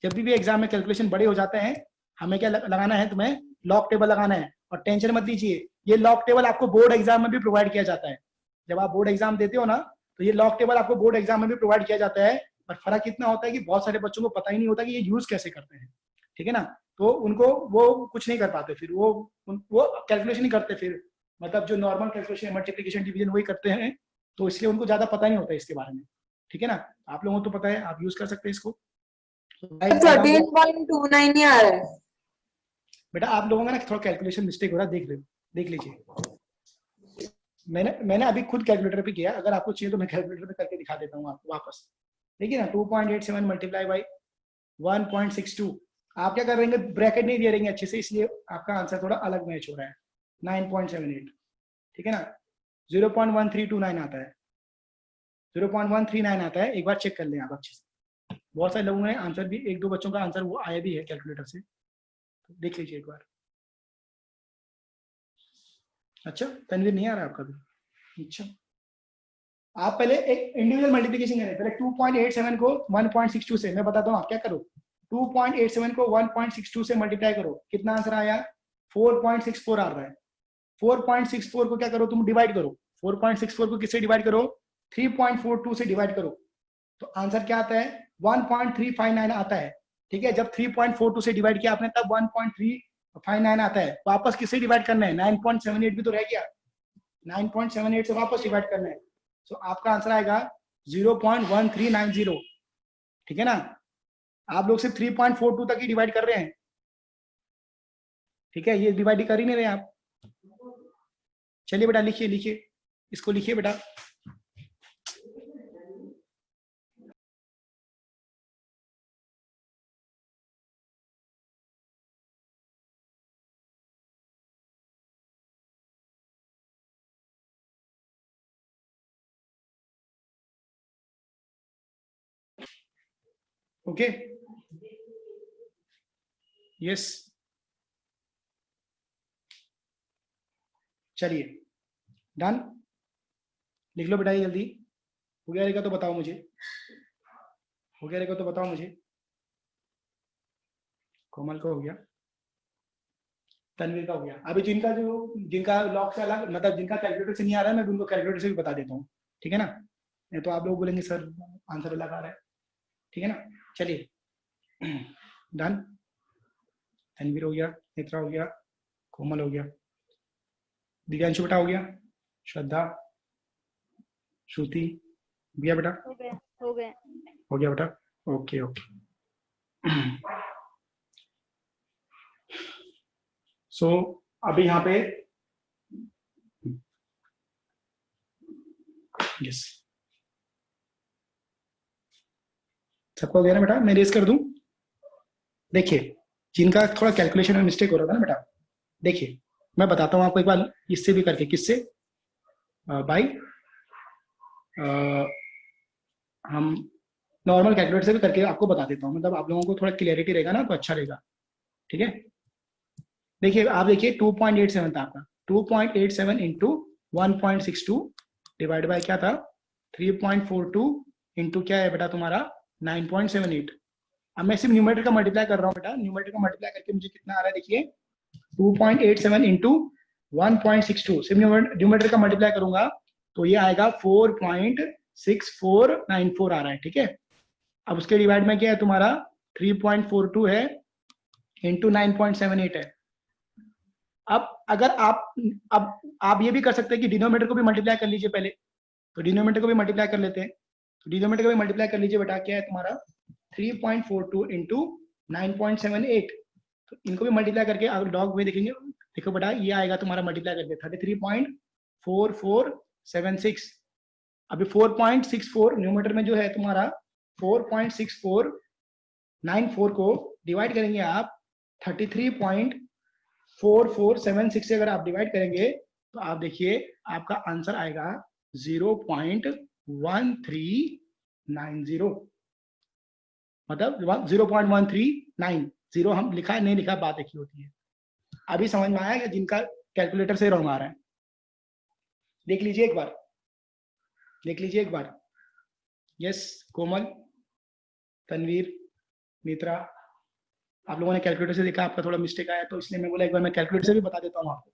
A: जब भी एग्जाम में कैलकुलेशन बड़े हो जाते हैं, हमें क्या लगाना है? तुम्हें लॉग टेबल लगाना है। और टेंशन मत लीजिए, ये लॉग टेबल आपको बोर्ड एग्जाम में भी प्रोवाइड किया जाता है। जब आप बोर्ड एग्जाम देते हो ना, तो ये लॉग टेबल आपको बोर्ड एग्जाम में भी प्रोवाइड किया जाता है। पर फर्क इतना होता है कि बहुत सारे बच्चों को पता ही नहीं होता कि ये यूज कैसे करते हैं, ठीक है ना। तो उनको वो कुछ नहीं कर पाते, फिर वो कैलकुलेशन ही करते, फिर मतलब जो नॉर्मल कैलकुलेशन, मल्टीप्लिकेशन, डिवीजन वही करते हैं। तो इसलिए उनको ज्यादा पता नहीं होता इसके बारे में, ठीक है ना। आप लोगों को तो पता है, आप यूज कर सकते हैं इसको।
E: 13.29 ही आ रहा है
A: बेटा आप लोगों का ना थोड़ा कैलकुलेशन मिस्टेक हो रहा है, देख लीजिए। मैंने अभी खुद कैलकुलेटर पे किया, अगर आपको चाहिए तो मैं कैलकुलेटर पे करके दिखा देता हूँ आपको वापस। देखिए ना, 2.87 मल्टीप्लाई बाई 1.62। आप क्या कर रहे हैं? ब्रैकेट नहीं दे रहे अच्छे से, इसलिए आपका आंसर थोड़ा अलग मैच हो रहा है। 9.78, ठीक है ना। 0.1329 आता है, 0.139 आता है। एक बार चेक कर लें आप अच्छे से। बहुत सारे लोगों ने आंसर भी, एक दो बच्चों का आंसर वो आया भी है कैलकुलेटर से, तो देख लीजिए एक बार। अच्छा, तनवीर नहीं आ रहा आपका भी? अच्छा, आप पहले एक इंडिविजुअल मल्टीप्लिकेशन करें। पहले 2.87 को 1.62 से, मैं बताता हूँ आप क्या करो। 2.87 को 1.62 से मल्टीप्लाई करो, कितना आंसर आया? 4.64 आ रहा है। 4.64 को क्या करो तुम? डिवाइड करो। 4.64 को किससे डिवाइड करो? 3.42 से डिवाइड करो, तो आंसर क्या आता है? 1.359 आता है, ठीक है। जब 3.42 से डिवाइड किया आपने, तब 1.359 आता है। वापस किससे डिवाइड करना है? 9.78 भी तो रह गया, 9.78 से वापस डिवाइड करना है। तो आपका आंसर आएगा 0.1390, ठीक है ना। आप लोग सिर्फ 3.42 तक ही डिवाइड कर रहे हैं, ठीक है, ये डिवाइड कर ही नहीं रहे आप। चलिए बेटा लिखिए, इसको लिखिए बेटा। ओके, यस, चलिए डन। लिख लो बेटा ये जल्दी। हो गया रहेगा तो बताओ मुझे, हो गया रहेगा तो बताओ मुझे। कोमल का हो गया, तनवीर का हो गया। अभी जिनका लॉक से अलग, मतलब जिनका कैलकुलेटर से नहीं आ रहा है, मैं उनको कैलकुलेटर से भी बता देता हूँ, ठीक है ना। नहीं तो आप लोग बोलेंगे सर आंसर अलग आ रहा है, ठीक है ना। चलिए डन। तनवीर हो गया, नेत्रा हो गया, कोमल हो गया, दिव्यांशु बेटा हो गया, श्रद्धा, श्रुति, भैया बेटा
C: हो गया हो गया।
A: हो गया बेटा। ओके सो अभी यहाँ पे यस, सबको हो गया ना बेटा? मैं रेस कर दूं? देखिए, जिनका थोड़ा कैलकुलेशन में मिस्टेक हो रहा था ना बेटा, देखिए मैं बताता हूँ आपको एक बार इससे भी करके। किससे? भाई हम नॉर्मल कैलकुलेटर से भी करके आपको बता देता हूँ, मतलब आप लोगों को थोड़ा क्लियरिटी रहेगा ना, तो अच्छा रहेगा, ठीक है। देखिए आप देखिए 2.87 था आपका, 2.87 इंटू 1.62 डिवाइड बाय क्या था? 3.42 इंटू क्या है बेटा तुम्हारा? 9.78। अब मैं सिर्फ न्यूमरेटर का मल्टीप्लाई कर रहा हूँ बेटा। न्यूमरेटर का मल्टीप्लाई करके मुझे कितना आ रहा है? देखिए 2.87 इंटू 1.62, सिर्फ न्यूमरेटर का मल्टीप्लाई करूंगा तो ये आएगा 4.6494 आ रहा है, ठीक है। अब उसके डिवाइड में क्या है तुम्हारा? 3.42 है इंटू 9.78 है। अब अगर आप ये भी कर सकते हैं कि डिनोमिनेटर को भी मल्टीप्लाई कर लीजिए पहले, तो डिनोमिनेटर को भी मल्टीप्लाई कर लेते हैं। तो डिनोमिनेटर को भी मल्टीप्लाई कर लीजिए बेटा। क्या है तुम्हारा? 3.42 इंटू 9.78, तो इनको भी मल्टीप्लाई करके अगर लॉग में देखेंगे, देखो बेटा ये आएगा तुम्हारा मल्टीप्लाई करके 33.4476। अभी 4.64 न्यूमरेटर में जो है तुम्हारा 4.6494 को डिवाइड करेंगे आप 33.4476 से अगर आप डिवाइड करेंगे तो आप देखिए आपका आंसर आएगा 0.1390। मतलब 0.139। जीरो हम लिखा है नहीं लिखा बात एक ही होती है। अभी समझ में आया कि जिनका कैलकुलेटर से रॉन्ग आ रहा है, देख लीजिए एक बार, देख लीजिए एक बार। यस कोमल, तनवीर, नेत्रा, आप लोगों ने कैलकुलेटर से देखा, आपका थोड़ा मिस्टेक आया तो इसलिए मैं बोला एक बार मैं कैलकुलेटर से भी बता देता हूँ आपको।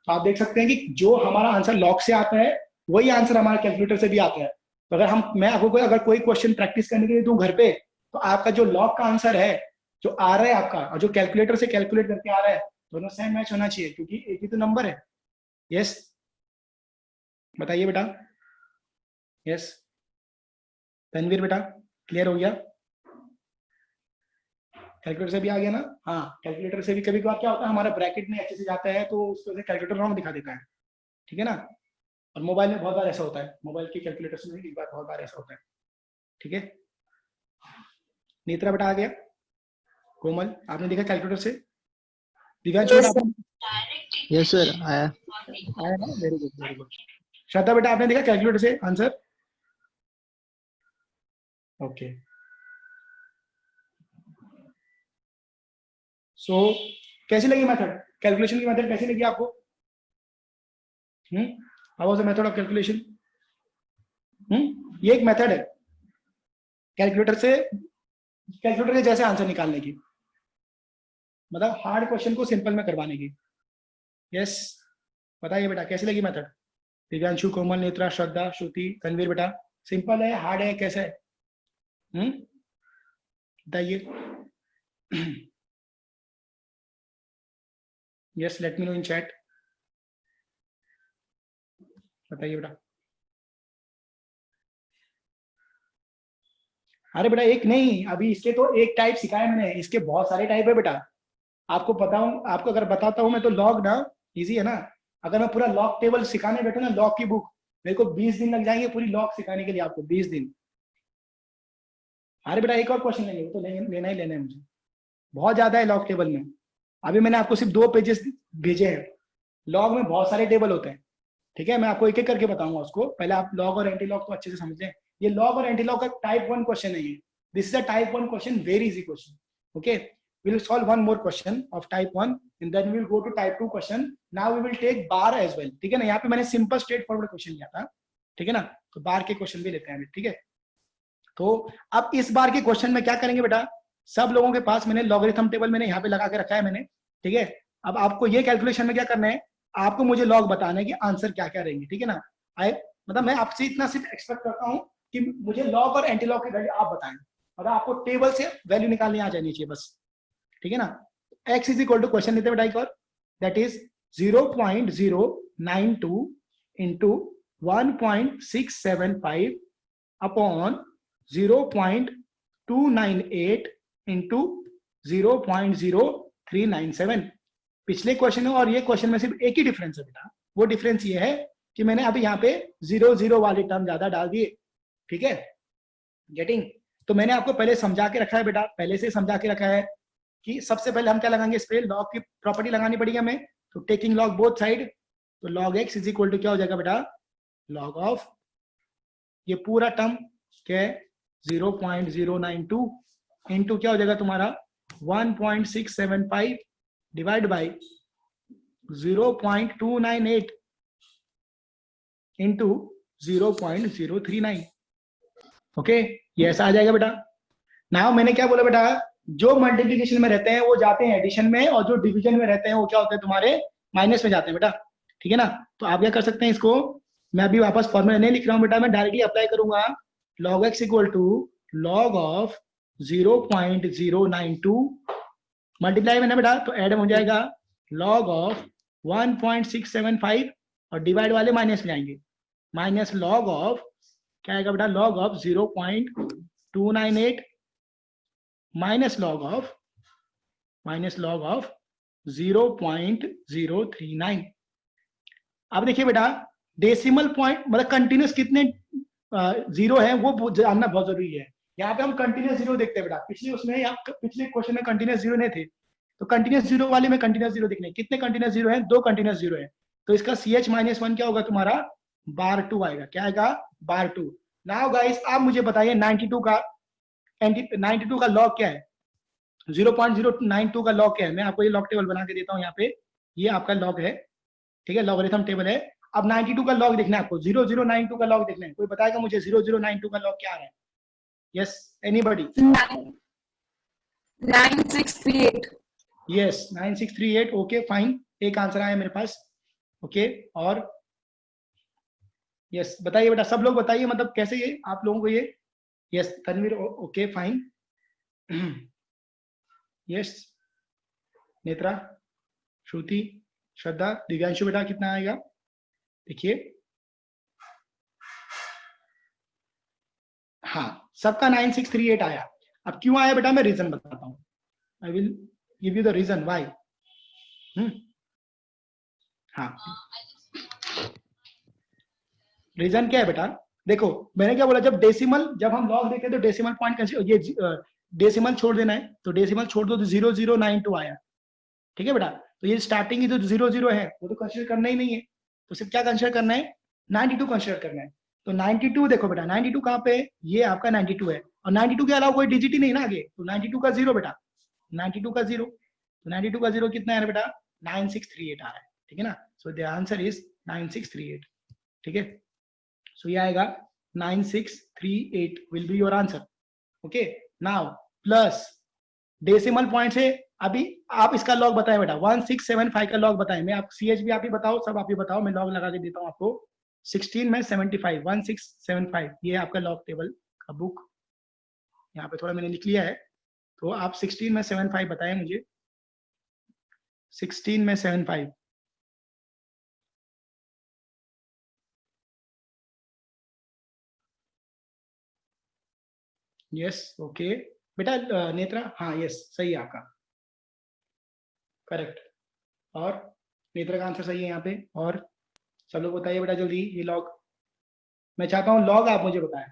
A: तो आप देख सकते हैं कि जो हमारा आंसर लॉग से आता है वही आंसर हमारा कैलकुलेटर से भी आता है। तो अगर मैं आपको अगर कोई क्वेश्चन प्रैक्टिस करने के लिए दूं घर पे, तो आपका जो लॉग का आंसर है जो आ रहा है आपका, और जो कैलकुलेटर से कैलकुलेट करके आ रहा है, दोनों सेम मैच होना चाहिए, क्योंकि एक ही तो नंबर है। यस बताइए बेटा। यस तनवीर बेटा, क्लियर हो गया? कैलकुलेटर से भी आ गया ना? हाँ, कैलकुलेटर से भी कभी कभार क्या होता है, हमारा ब्रैकेट में अच्छे से जाता है तो उस वजह से कैलकुलेटर रॉन्ग दिखा देता है, ठीक है ना। और मोबाइल में बहुत बार ऐसा होता है, मोबाइल के कैलकुलेटर में भी बहुत बार ऐसा होता है, ठीक है। नेत्रा बेटा आ गया। कोमल आपने देखा कैलकुलेटर से? दिव्यांशु बेटा आपने?
F: यस सर आया।
A: आया ना, वेरी गुड वेरी गुड। श्रद्धा बेटा आपने देखा कैलकुलेटर से आंसर? ओके सो कैसी लगी मेथड, कैलकुलेशन की मेथड कैसी लगी आपको? How was the method of calculation? ये एक मेथड है कैलकुलेटर के जैसे आंसर निकालने की, मतलब हार्ड क्वेश्चन को सिंपल में करवाने की। यस बताइए बेटा कैसी लगी मेथड? दिव्यांशु, कोमल, नेत्रा, श्रद्धा, श्रुति, तनवीर बेटा, सिंपल है, हार्ड है, कैसा है? बताइए। यस लेट मी नो इन चैट। बताइए बेटा। अरे बेटा एक नहीं, अभी इसके तो एक टाइप सिखाया मैंने, इसके बहुत सारे टाइप है बेटा। आपको बताऊं, आपको अगर बताता हूं मैं तो लॉग ना इजी है ना। अगर मैं पूरा लॉग टेबल सिखाने बैठू ना, लॉग की बुक, मेरे को 20 दिन लग जाएंगे पूरी लॉग सिखाने के लिए, आपको 20 दिन। अरे बेटा एक और क्वेश्चन लेंगे, वो तो लेना ही लेना है मुझे, बहुत ज्यादा है लॉग टेबल में। अभी मैंने आपको सिर्फ 2 पेजेस भेजे हैं, लॉग में बहुत सारे टेबल होते हैं, ठीक है। मैं आपको एक एक करके बताऊंगा उसको, पहले आप लॉग और एंटी लॉग तो अच्छे से समझ लें। ये लॉग और एंटी लॉग का टाइप 1 क्वेश्चन है ये, this is a type 1 question, very easy question, okay. we will solve one more question of type 1 and then we will go to type 2 question. now we will take bar as well, ठीक है ना। यहाँ पे मैंने simple straight forward question लिया था, ठीक है ना, तो बार के क्वेश्चन भी लेते हैं, ठीक है। तो अब इस बार के क्वेश्चन में क्या करेंगे बेटा, सब लोगों के पास मैंने लॉगरिथम टेबल मैंने यहाँ पे लगा के रखा है मैंने, ठीक है। अब आपको ये कैलकुलेशन में क्या करना है, आपको मुझे लॉग बताना है कि आंसर क्या क्या रहेंगे, ठीक है ना। मतलब मैं आपसे इतना सिर्फ एक्सपेक्ट करता हूँ कि मुझे लॉग और एंटी लॉग की वैल्यू आप बताएं, मतलब आपको टेबल से वैल्यू निकालनी आ जानी चाहिए बस, ठीक है ना। x is equal to question लेते बेटा एक और, that is 0.092 into 1.675 upon 0.298 into 0.0397। पिछले क्वेश्चन और ये क्वेश्चन में सिर्फ एक ही डिफरेंस है बेटा, वो डिफरेंस ये है कि मैंने अभी यहाँ पे 0 वाले टर्म ज्यादा डाल दिए, ठीक है, गेटिंग। तो मैंने आपको पहले समझा के रखा है बेटा, पहले से समझा के रखा है कि सबसे पहले हम क्या लगाएंगे, इस पे लॉग की प्रॉपर्टी लगानी पड़ेगी हमें, तो टेकिंग लॉग बोथ साइड, तो log x is equal to क्या हो जाएगा बेटा, लॉग ऑफ ये पूरा टर्म क्या है 0.092 इंटू क्या हो जाएगा तुम्हारा 1.675 डिवाइड बाई 0.298 इंटू 0.039, ओके, ये ऐसा आ जाएगा बेटा। नाउ मैंने क्या बोला बेटा, जो मल्टीप्लिकेशन में रहते हैं वो जाते हैं एडिशन में, और जो डिवीजन में रहते हैं वो क्या होते हैं तुम्हारे माइनस में जाते हैं बेटा, ठीक है ना। तो आप क्या कर सकते हैं, इसको मैं अभी वापस फॉर्मूला नहीं लिख रहा हूं बेटा, मैं डायरेक्टली अप्लाई करूंगा, log x equal to log of 0.092 multiply में ना बेटा, तो ऐड हो जाएगा log ऑफ 1.675 और डिवाइड वाले माइनस में जाएंगे, माइनस log ऑफ क्या आएगा बेटा, log of 0.298 minus log of 0.039। अब देखिए बेटा डेसिमल पॉइंट मतलब कंटिन्यूस कितने जीरो है वो जानना बहुत जरूरी है। यहाँ पे हम कंटिन्यूस जीरो देखते हैं बेटा, पिछले क्वेश्चन में कंटिन्यूस जीरो नहीं थे, तो कंटिन्यूस जीरो वाले में कंटिन्यूस जीरो देखने, कितने कंटिन्यूस जीरो है, 2 कंटिन्यूस जीरो है, तो इसका CH-1 क्या होगा तुम्हारा बार 2 आएगा, क्या आएगा बार 2। नाउ गाइस आप मुझे बताइए 92 का 92 का लॉग क्या है, 0.092 का लॉग क्या है, मैं आपको ये लॉग टेबल बना के देता हूँ यहाँ पे, ये आपका लॉग है, ठीक है, लॉगरिथम टेबल है। अब 92 का लॉग देखना है आपको, 0092 का लॉग देखना है, कोई बताएगा मुझे 0092 का लॉग क्या आ रहा है? Yes, anybody?
E: 9638।
A: Yes, 9638। Okay fine, एक आंसर आया मेरे पास। ओके, और यस बताइए बेटा, सब लोग बताइए, मतलब कैसे ये आप लोगों को ये, yes Tanvir, okay fine, yes Netra, Shruti, Shraddha, Divyanshu बेटा कितना आएगा देखिए, हाँ सबका 9638 आया। अब क्यों आया बेटा, मैं रीजन बताता हूँ, I will give you the reason why. हाँ रीजन क्या है बेटा, देखो मैंने क्या बोला, जब डेसिमल, जब हम लॉग देखे तो डेसिमल पॉइंट ये डेसिमल छोड़ देना है, तो डेसिमल छोड़ दो तो 0092 आया, ठीक है बेटा। तो ये स्टार्टिंग की जो 00 है वो तो कंसीडर करना ही नहीं है, तो सिर्फ क्या कंसीडर करना है, 92 कंसीडर करना है। तो 92 देखो बेटा, 92 कहाँ पे, ये आपका 92 है, और 92 के अलावा कोई डिजिट ही नहीं ना आगे, तो 92 का 0 बेटा, 92 का 0, तो 92 का 0 कितना है बेटा, 9638 आ रहा है, ठीक है ना। सो द आंसर इज 9638, ठीक है। सो ये आएगा 9638 will be your answer. Okay, now plus decimal point से, अभी आप इसका लॉग बताएं बेटा, 1675 का लॉग बताएं, मैं आप CH भी आप ही बताओ, सब आप ही बताओ, मैं लॉग लगा के देता हूं आपको। 16 में 75, 1675, ये आपका लॉग टेबल का बुक यहाँ पे थोड़ा मैंने लिख लिया है, तो आप 16 में 75 बताएं मुझे, 16 में 75। यस ओके बेटा, नेत्रा, हाँ यस सही है आपका, करेक्ट, और नेत्रा का आंसर सही है यहाँ पे। और सब लोग बताइए बेटा जल्दी, ये लॉग मैं चाहता हूँ, लॉग आप मुझे बताएं।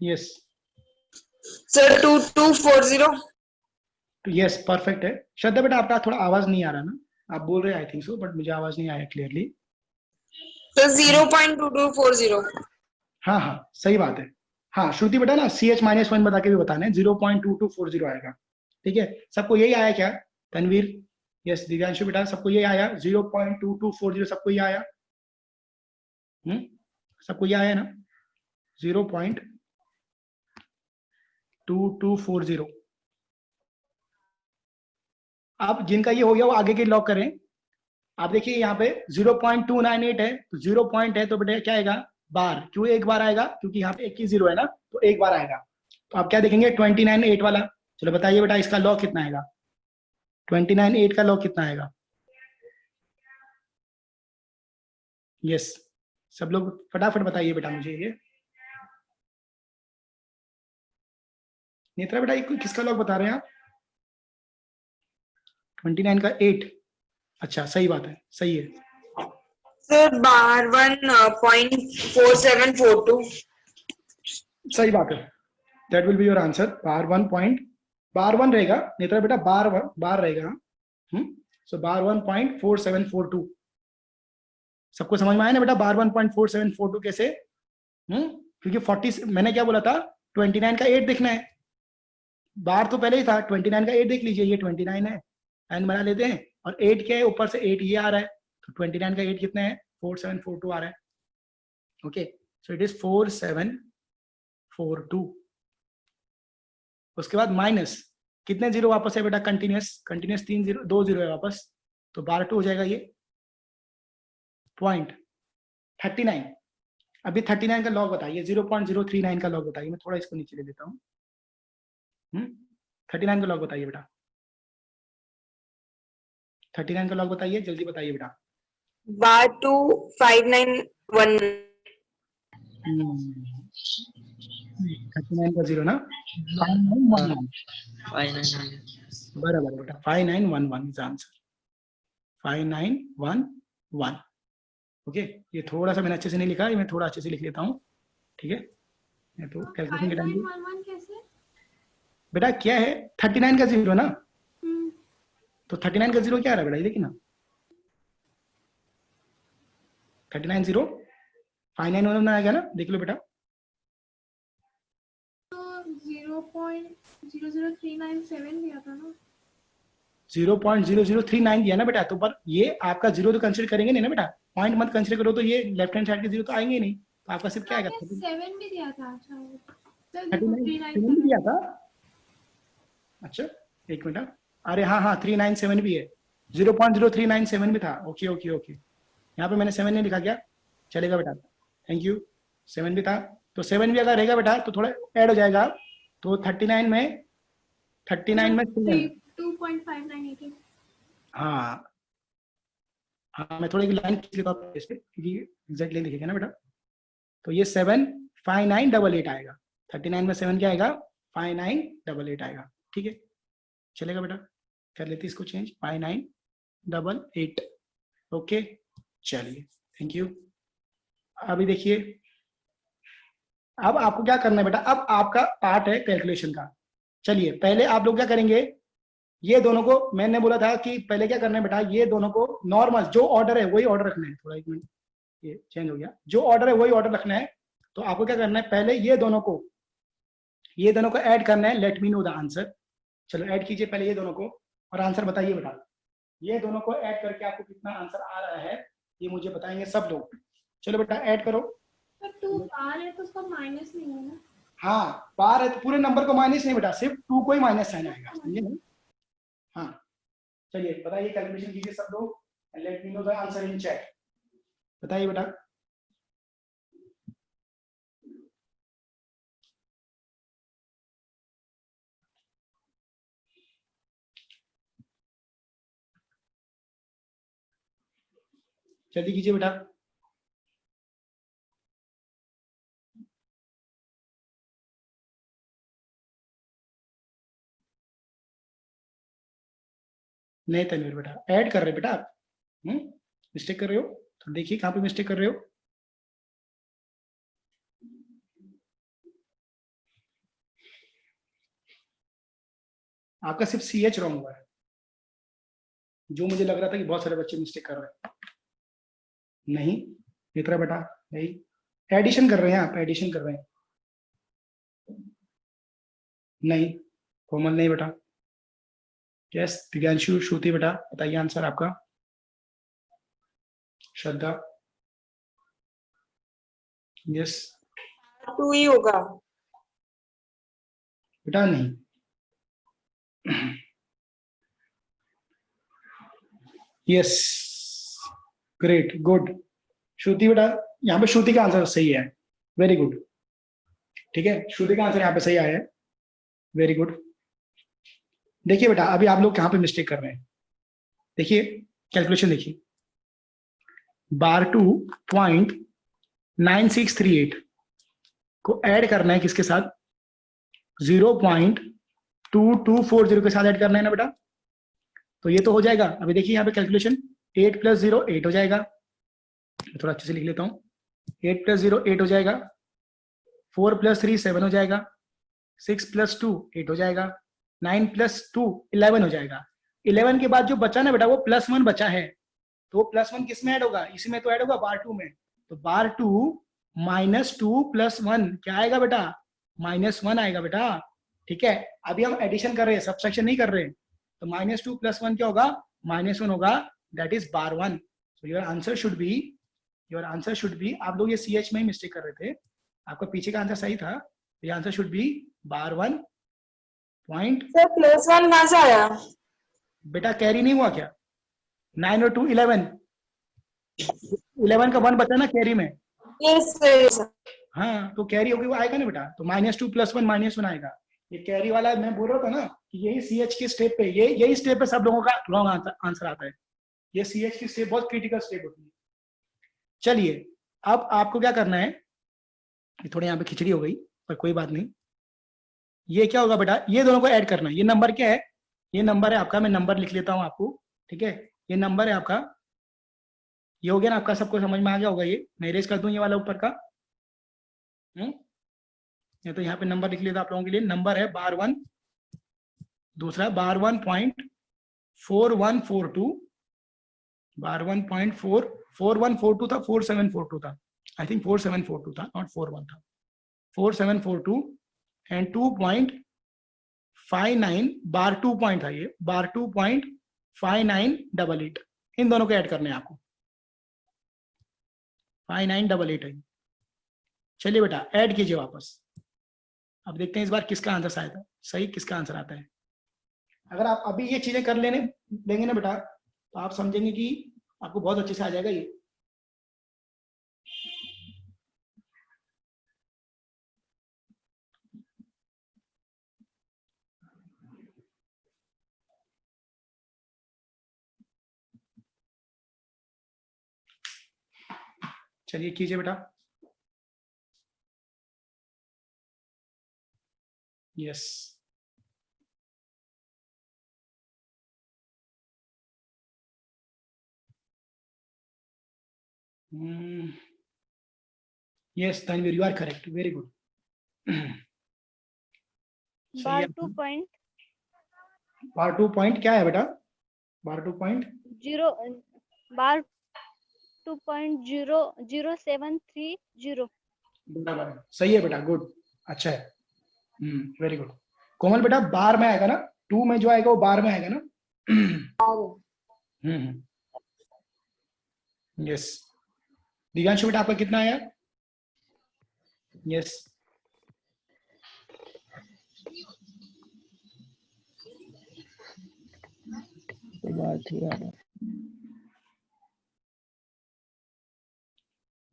A: Yes
E: sir 2240।
A: यस परफेक्ट है। श्रद्धा बेटा आपका थोड़ा आवाज नहीं आ रहा ना, आप बोल रहे हैं आई थिंक सो, बट मुझे आवाज नहीं आया क्लियरली।
E: तो 0.2240।
A: हाँ हाँ सही बात है, हाँ श्रुति बेटा ना CH-1 बता के भी बताना है, 0.2240 आएगा, ठीक है। सबको यही आया क्या, तनवीर, यस दिव्यांशु बेटा, सबको यही आया 0.2240, सबको ये आया, सबको ये आया ना 0.2240। अब जिनका ये हो गया वो आगे के लॉक करें। आप देखिए यहाँ पे 0.298 है, तो 0 पॉइंट है तो बेटा क्या आएगा, बार, क्यों एक बार आएगा, क्योंकि यहाँ पे एक ही 0 है ना, तो एक बार आएगा। तो आप क्या देखेंगे 29.8 वाला, चलो बताइए बेटा इसका लॉग कितना आएगा, 29.8 का लॉग कितना आएगा। यस सब लोग फटाफट बताइए बेटा मुझे ये, नेत्रा बेटा ये किसका लॉग बता रहे हैं आप, 29 का 8, अच्छा सही बात है, सही है।
E: सर 1.4742।
A: सही बात है, that will be your answer, bar 1 रहेगा नेत्रा बेटा, बार रहेगा, सो बार 1.4742। सबको समझ में आया ना बेटा, बार 1.4742 कैसे, क्योंकि 40 मैंने क्या बोला था, 29 का 8 देखना है, बार तो पहले ही था, 29 का 8 देख लीजिए, ये 29 है, एन बना लेते हैं, और 8 क्या है, ऊपर से 8 ये आ रहा है, तो 29 का 8 कितना है, 4742 आ रहा है। Okay so it is 4742। उसके बाद माइनस, कितने जीरो वापस है बेटा, कंटिन्यूस 3 जीरो 2 जीरो है वापस, तो बार 2 हो जाएगा ये, 0.39। अभी 39 का लॉग बताइए, 0.039 का लॉग बताइए, मैं थोड़ा इसको नीचे ले लेता हूँ, 39 का लॉग बताइए बेटा, 39 का लॉग बताइए, जल्दी बताइए बेटा।
E: बार 2591।
A: 39 का 0 ना, 5911 बराबर बेटा, 5911 इज आंसर, 5911। ओके ये थोड़ा सा मैंने अच्छे से नहीं लिखा, ये मैं थोड़ा अच्छे से लिख लेता हूँ, ठीक है। मैं तो कैलकुलेशन के टाइम
D: कैसे
A: बेटा क्या है, 39 का 0 ना, तो 39 का 0 क्या आ रहा है बेटा, ये देखिए ना, 39 0 59 में आएगा ना, देख लो बेटा।
D: तो 0.00397 दिया था ना।
A: 0.0039 दिया ना बेटा, तो पर ये आपका 0 तो कंसिडर करेंगे नहीं ना बेटा, पॉइंट मत कंसिडर करो, तो ये लेफ्ट हैंड साइड के 0 तो आएंगे ही नहीं, तो आपका सिर्फ क्या आएगा,
D: 7 भी दिया था। अच्छा सर
A: 39 दिया था। अच्छा एक मिनट, अरे हाँ हाँ 397 भी है, 0.0397 भी था। ओके ओके ओके, यहाँ पे मैंने 7 नहीं लिखा क्या, चलेगा बेटा, थैंक यू। 7 भी था, तो 7 भी अगर रहेगा बेटा तो थोड़ा ऐड हो जाएगा, तो 39 में
D: 2.598।
A: हाँ हाँ, मैं थोड़ी लाइन खींच लेता हूँ इस पे, क्योंकि एग्जैक्टली लिखेगा ना बेटा। तो ये 75988 आएगा, 39 में 7 क्या आएगा, 5988 आएगा, ठीक है, चलेगा बेटा, कर लेते इसको चेंज, 5988। ओके चलिए, थैंक यू। अभी देखिए, अब आपको क्या करना है बेटा, अब आपका पार्ट है कैलकुलेशन का। चलिए पहले आप लोग क्या करेंगे, ये दोनों को मैंने बोला था कि पहले क्या करना है बेटा, ये दोनों को नॉर्मल जो ऑर्डर है वही ऑर्डर रखना है। थोड़ा एक मिनट, ये चेंज हो गया, जो ऑर्डर है वही ऑर्डर रखना है। तो आपको क्या करना है, पहले ये दोनों को ऐड करना है, late me know the answer. चलो ऐड कीजिए पहले ये दोनों को और आंसर बताइए बेटा, ये दोनों को ऐड करके आपको कितना आंसर आ रहा है ये मुझे बताएंगे सब लोग। चलो बेटा ऐड करो।
D: तो 2 बार है तो उसका माइनस नहीं है ना।
A: हाँ बार है तो पूरे नंबर को माइनस नहीं बेटा, सिर्फ 2 को ही माइनस साइन आएगा, समझे ना। हाँ चलिए बताइए, कैलकुलेशन कीजिए सब लोग, late me know the answer in chat. बताइए बेटा, जल्दी कीजिए बेटा। नहीं तनवीर बेटा, ऐड कर रहे बेटा आप, मिस्टेक कर रहे हो, तो देखिए कहाँ पे मिस्टेक कर रहे हो। आपका सिर्फ CH रॉन्ग हुआ है, जो मुझे लग रहा था कि बहुत सारे बच्चे मिस्टेक कर रहे हैं। नहीं इतना बेटा, नहीं एडिशन कर रहे हैं आप, एडिशन कर रहे हैं। नहीं कोमल नहीं बेटा। यस दिव्यांशु, श्रुति बेटा बताइए आंसर आपका। श्रद्धा, यस
E: 2 ही होगा
A: बेटा, नहीं यस ग्रेट गुड श्रुति बेटा, यहाँ पे श्रुति का आंसर सही है, वेरी गुड, ठीक है, श्रुति का आंसर यहाँ पे सही आया है, वेरी गुड। देखिए बेटा अभी आप लोग कहाँ पे मिस्टेक कर रहे हैं, देखिए कैलकुलेशन देखिए, बार 2.9638 को ऐड करना है किसके साथ, 0.2240 के साथ ऐड करना है ना बेटा, तो ये तो हो जाएगा। अभी देखिए यहाँ पे कैलकुलेशन, 8 + 0 8 हो जाएगा, थोड़ा अच्छे से लिख लेता हूँ, 8 + 0 8 हो जाएगा, 4 + 3 7 हो जाएगा, 6 + 2 8 हो जाएगा, 9 + 2 11 हो जाएगा। 11 के बाद जो बचा ना बेटा वो +1 बचा है, तो +1 किस में ऐड होगा, इसी में तो ऐड होगा, बार 2 में। तो बार 2 -2 + 1 क्या आएगा बेटा, -1 आएगा बेटा, ठीक है। अभी हम एडिशन कर रहे हैं, सब्ट्रैक्शन नहीं कर रहे हैं, तो -2 + 1 क्या होगा, -1 होगा, that is bar 1। So your answer should B, आप लोग ये CH में ही मिस्टेक कर रहे थे, आपका पीछे का आंसर सही था, ये answer should be bar 1 point.
E: Sir +1 कहाँ से आया,
A: बेटा कैरी नहीं हुआ क्या, 9 और 2 11, 11 का 1 बचा ना कैरी में,
E: यस
A: हाँ तो कैरी होगी वो आएगा ना बेटा, तो -2 + 1 -1 आएगा। ये कैरी वाला मैं बोल रहा था ना कि यही CH के स्टेप पे, यही स्टेप पे सब लोगों का रॉन्ग आंसर आता है, ये CH की स्टेप बहुत क्रिटिकल स्टेप होती है। चलिए अब आपको क्या करना है, थोड़ी यहाँ पे खिचड़ी हो गई पर कोई बात नहीं, ये क्या होगा बेटा, ये दोनों को ऐड करना है। ये नंबर क्या है, ये नंबर है आपका, मैं नंबर लिख लेता हूँ आपको, ठीक है, ये नंबर है आपका, ये हो गया ना आपका, सबको समझ में आ गया होगा। ये मैं इरेज कर दूं ये वाला ऊपर का, ये तो यहाँ पे नंबर लिख लेता आप लोगों के लिए, नंबर है बार 1, दूसरा बार 1.9638, 4142 बार 1.4 4142 था, 4742 था, आई थिंक 4742 था, नॉट 41 था, 4742 एंड 2.59 बार 2 पॉइंट था, ये बार 2.5988 इन दोनों को ऐड करने हैं आपको, 5988 है। चलिए बेटा ऐड कीजिए वापस। अब देखते हैं इस बार किसका आंसर आया था सही, किसका आंसर आता है। अगर आप अभी ये चीजें कर लेंगे ना बेटा, तो आप समझेंगे कि आपको बहुत अच्छे से आ जाएगा ये। चलिए कीजिए बेटा। Yes yes Tanveer, you are correct, very good.
C: Bar 2 point
A: bar 2 point क्या है बेटा? बार 2 पॉइंट
C: 0 बार 2.00730
A: बराबर है, सही है बेटा, गुड, अच्छा है, वेरी गुड। कोमल बेटा बार में आएगा ना, 2 में जो आएगा वो बार में आएगा ना? यस। दिव्यांशु बेटा आपका कितना आया? Yes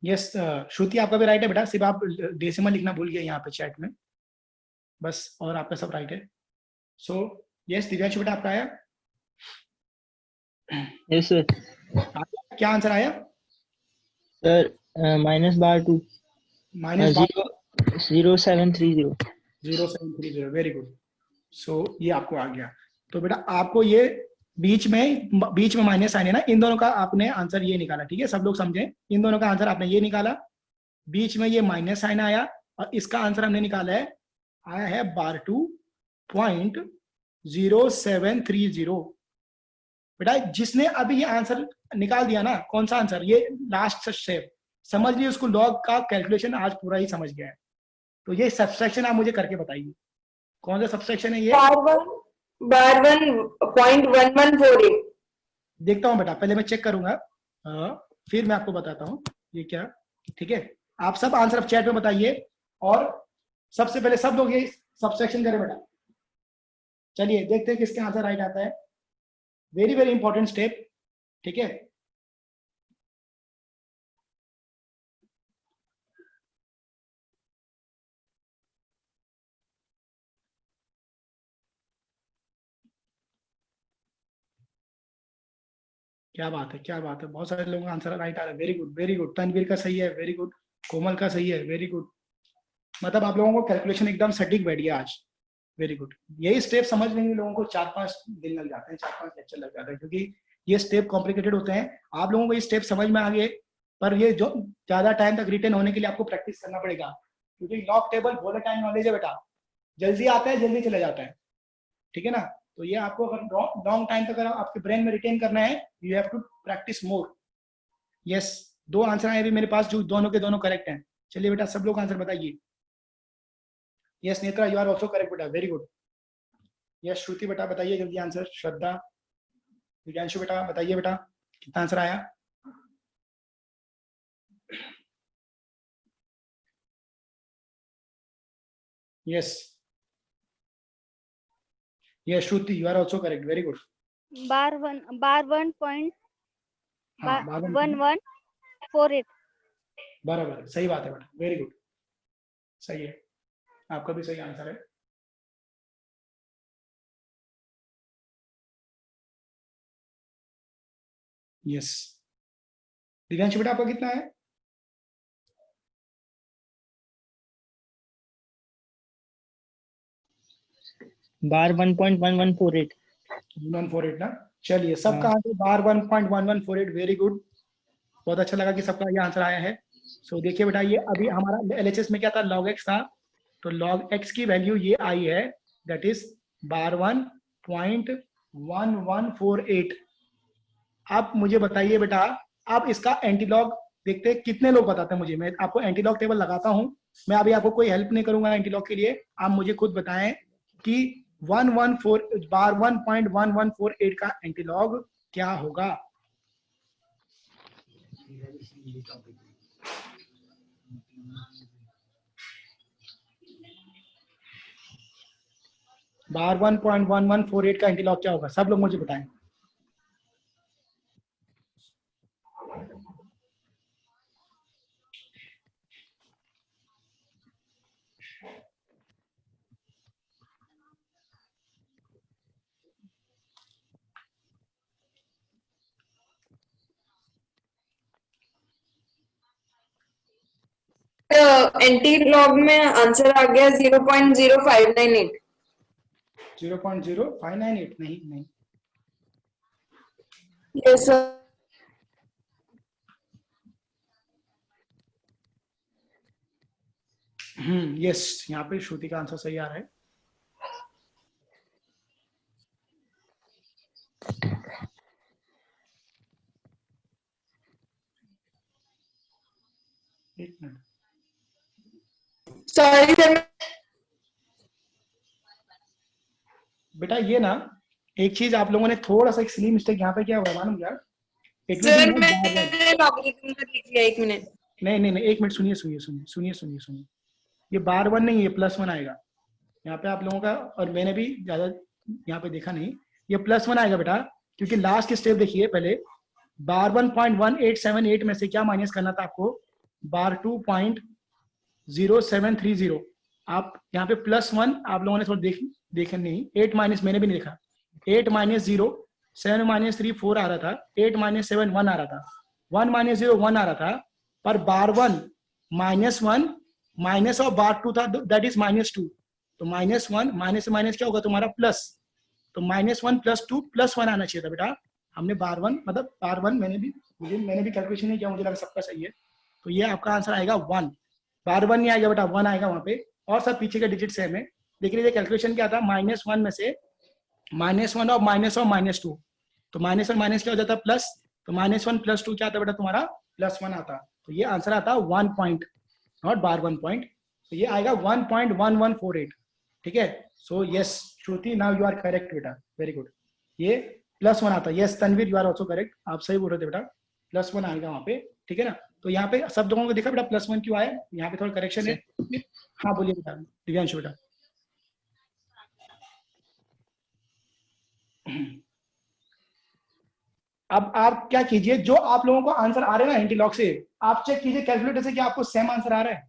A: yes. श्रुति आपका भी राइट है बेटा, सिर्फ आप डेसिमल लिखना भूल गए यहाँ पे चैट में, बस, और आपका सब राइट है। सो यस दिव्यांशु बेटा आपका आया?
F: Yes sir.
A: क्या आंसर आया
F: सर माइनस बार 2
A: माइनस
F: 0730
A: 0730, वेरी गुड। सो ये आपको आ गया। तो बेटा आपको ये बीच में माइनस साइन है ना, इन दोनों का आपने आंसर ये निकाला, ठीक है, सब लोग समझे, इन दोनों का आंसर आपने ये निकाला, बीच में ये माइनस साइन आया, और इसका आंसर हमने निकाला है, आया है बार 2.0730। बेटा जिसने अभी ये आंसर निकाल दिया ना, कौन सा आंसर, ये लास्ट स्टेप, समझ लिया उसको, लॉग का कैलकुलेशन आज पूरा ही समझ गया है। तो ये सब्सट्रैक्शन आप मुझे करके बताइए, कौन सा सब्सट्रैक्शन है ये?
E: बार 1.1148।
A: देखता हूँ बेटा, पहले मैं चेक करूंगा, फिर मैं आपको बताता हूँ ये क्या, ठीक है। आप सब आंसर अब चैट में बताइए, और सबसे पहले सब लोग ये सब्सट्रैक्शन करें बेटा। चलिए देखते हैं किसका आंसर राइट आता है, वेरी वेरी इंपॉर्टेंट स्टेप, ठीक है। क्या बात है, क्या बात है, बहुत सारे लोगों का आंसर राइट आ रहा है, very good very good. Tanveer का सही है, वेरी गुड। कोमल का सही है, वेरी गुड। मतलब आप लोगों को कैलकुलेशन एकदम सटीक बैठ गया आज, वेरी गुड। यही स्टेप समझने में लोगों को 4-5 दिन लग जाते हैं, 4-5 लेक्चर लग जाते हैं, क्योंकि ये स्टेप कॉम्प्लिकेटेड होते हैं। आप लोगों को ये स्टेप समझ में आ गए, पर ये जो ज्यादा टाइम तक रिटेन होने के लिए आपको प्रैक्टिस करना पड़ेगा, क्योंकि लॉग टेबल वोलेटाइल नॉलेज है बेटा, जल्दी आता है जल्दी चले जाता है, ठीक है ना। तो ये आपको अगर लॉन्ग टाइम तक अगर आपके ब्रेन में रिटेन करना है, you have to practice more. Yes, 2 answer आए अभी मेरे पास, जो दोनों के दोनों करेक्ट हैं। चलिए बेटा सब लोग आंसर बताइए। Yes Netra, you are also correct बेटा, वेरी गुड। यस श्रुति बेटा बताइए जल्दी आंसर। श्रद्धा, दिव्यांशु बेटा बताइए बेटा कितना आंसर आया। Yes yes Shruti, you are also correct, very good.
C: Bar 1.1148
A: बराबर, सही बात है बेटा, वेरी गुड, सही है, आपका भी सही आंसर है। यस दिव्यांशु बेटा आपका कितना है?
F: बार 1.1148
A: 148 ना। चलिए सबका आंसर बार 1.1148, वेरी गुड, बहुत अच्छा लगा कि सबका ये आंसर आया है। सो देखिए बेटा, ये अभी हमारा LHS में क्या था, log x था, तो log x की वैल्यू ये आई है, दैट इज बार 1.1148। 1148। आप मुझे बताइए बेटा, आप इसका एंटीलॉग देखते हैं कितने लोग बताते हैं मुझे। मैं आपको एंटीलॉग टेबल लगाता हूं, मैं अभी आपको कोई हेल्प नहीं करूंगा एंटीलॉग के लिए, आप मुझे खुद बताएं कि 1.1148 का एंटीलॉग क्या होगा। बार 1.1148 का एंटीलॉग क्या होगा, सब लोग मुझे बताएं।
E: एंटी लॉग में आंसर आ गया 0.0598।
A: 0.0598 नहीं नहीं,
E: यस सर।
A: यस, यहाँ पे श्रुति का आंसर सही आ रहा है। एक मिनट
E: सॉरी सर।
A: बेटा, ये ना एक चीज आप लोगों ने थोड़ा सा एक सिली मिस्टेक यहाँ पे किया हुआ है, मालूम क्या? It will be
E: sir
A: not bar one.
E: मैंने लॉगरिथम कर लिख लिया, एक मिनट।
A: नहीं नहीं नहीं, एक मिनट सुनिए सुनिए सुनिए सुनिए सुनिए सुनिए, ये बार वन नहीं, ये +1 आएगा यहाँ पे आप लोगों का। और मैंने भी ज्यादा यहाँ पे देखा नहीं, ये +1 आएगा बेटा, क्योंकि लास्ट स्टेप देखिए पहले। बार 1.1878 में से क्या माइनस करना था आपको? बार 2.0730। आप यहाँ पे +1 आप लोगों ने थोड़ा देखे नहीं, 8 माइनस मैंने भी नहीं देखा। 8 माइनस 0, 7 माइनस 3 4 आ रहा था, 8 माइनस 7 1 आ रहा था, 1 माइनस 0 1 आ रहा था। पर बार 1 -1 माइनस ऑफ बार 2 था, दैट इज -2। तो -1 माइनस से माइनस क्या होगा तुम्हारा प्लस, तो -1 +2 +1 आना चाहिए था बेटा। हमने बार 1 मतलब बार 1 मैंने भी कैलकुलेशन नहीं किया, मुझे लगा सबका सही है। तो ये आपका आंसर आएगा 1। बार 1 नहीं आएगा बेटा, 1 आएगा वहां पे, और सब पीछे के डिजिट सेम है। देख लीजिए कैलकुलेशन क्या था, -1 में से -1 और -2, तो माइनस और माइनस क्या हो जाता प्लस, तो -1 +2 क्या आता बेटा तुम्हारा +1 आता। तो ये आंसर आता 1 पॉइंट, नॉट बार 1 पॉइंट। तो ये आएगा 1.1148। ठीक है, so yes Shruti, now you are correct बेटा, वेरी गुड। ये +1 आता है। Yes Tanveer, you are also correct, आप सही बोल रहे थे बेटा, +1 आएगा वहां पे। ठीक है ना, तो यहाँ पे सब लोगों को देखा बेटा +1 क्यों आया, यहाँ पे थोड़ा करेक्शन है। हाँ बोलिए बेटा दिव्यांशु बेटा। अब आप क्या कीजिए, जो आप लोगों को आंसर आ रहे हैं ना एंटीलॉग से, आप चेक कीजिए कैलकुलेटर से क्या आपको सेम आंसर आ रहा है।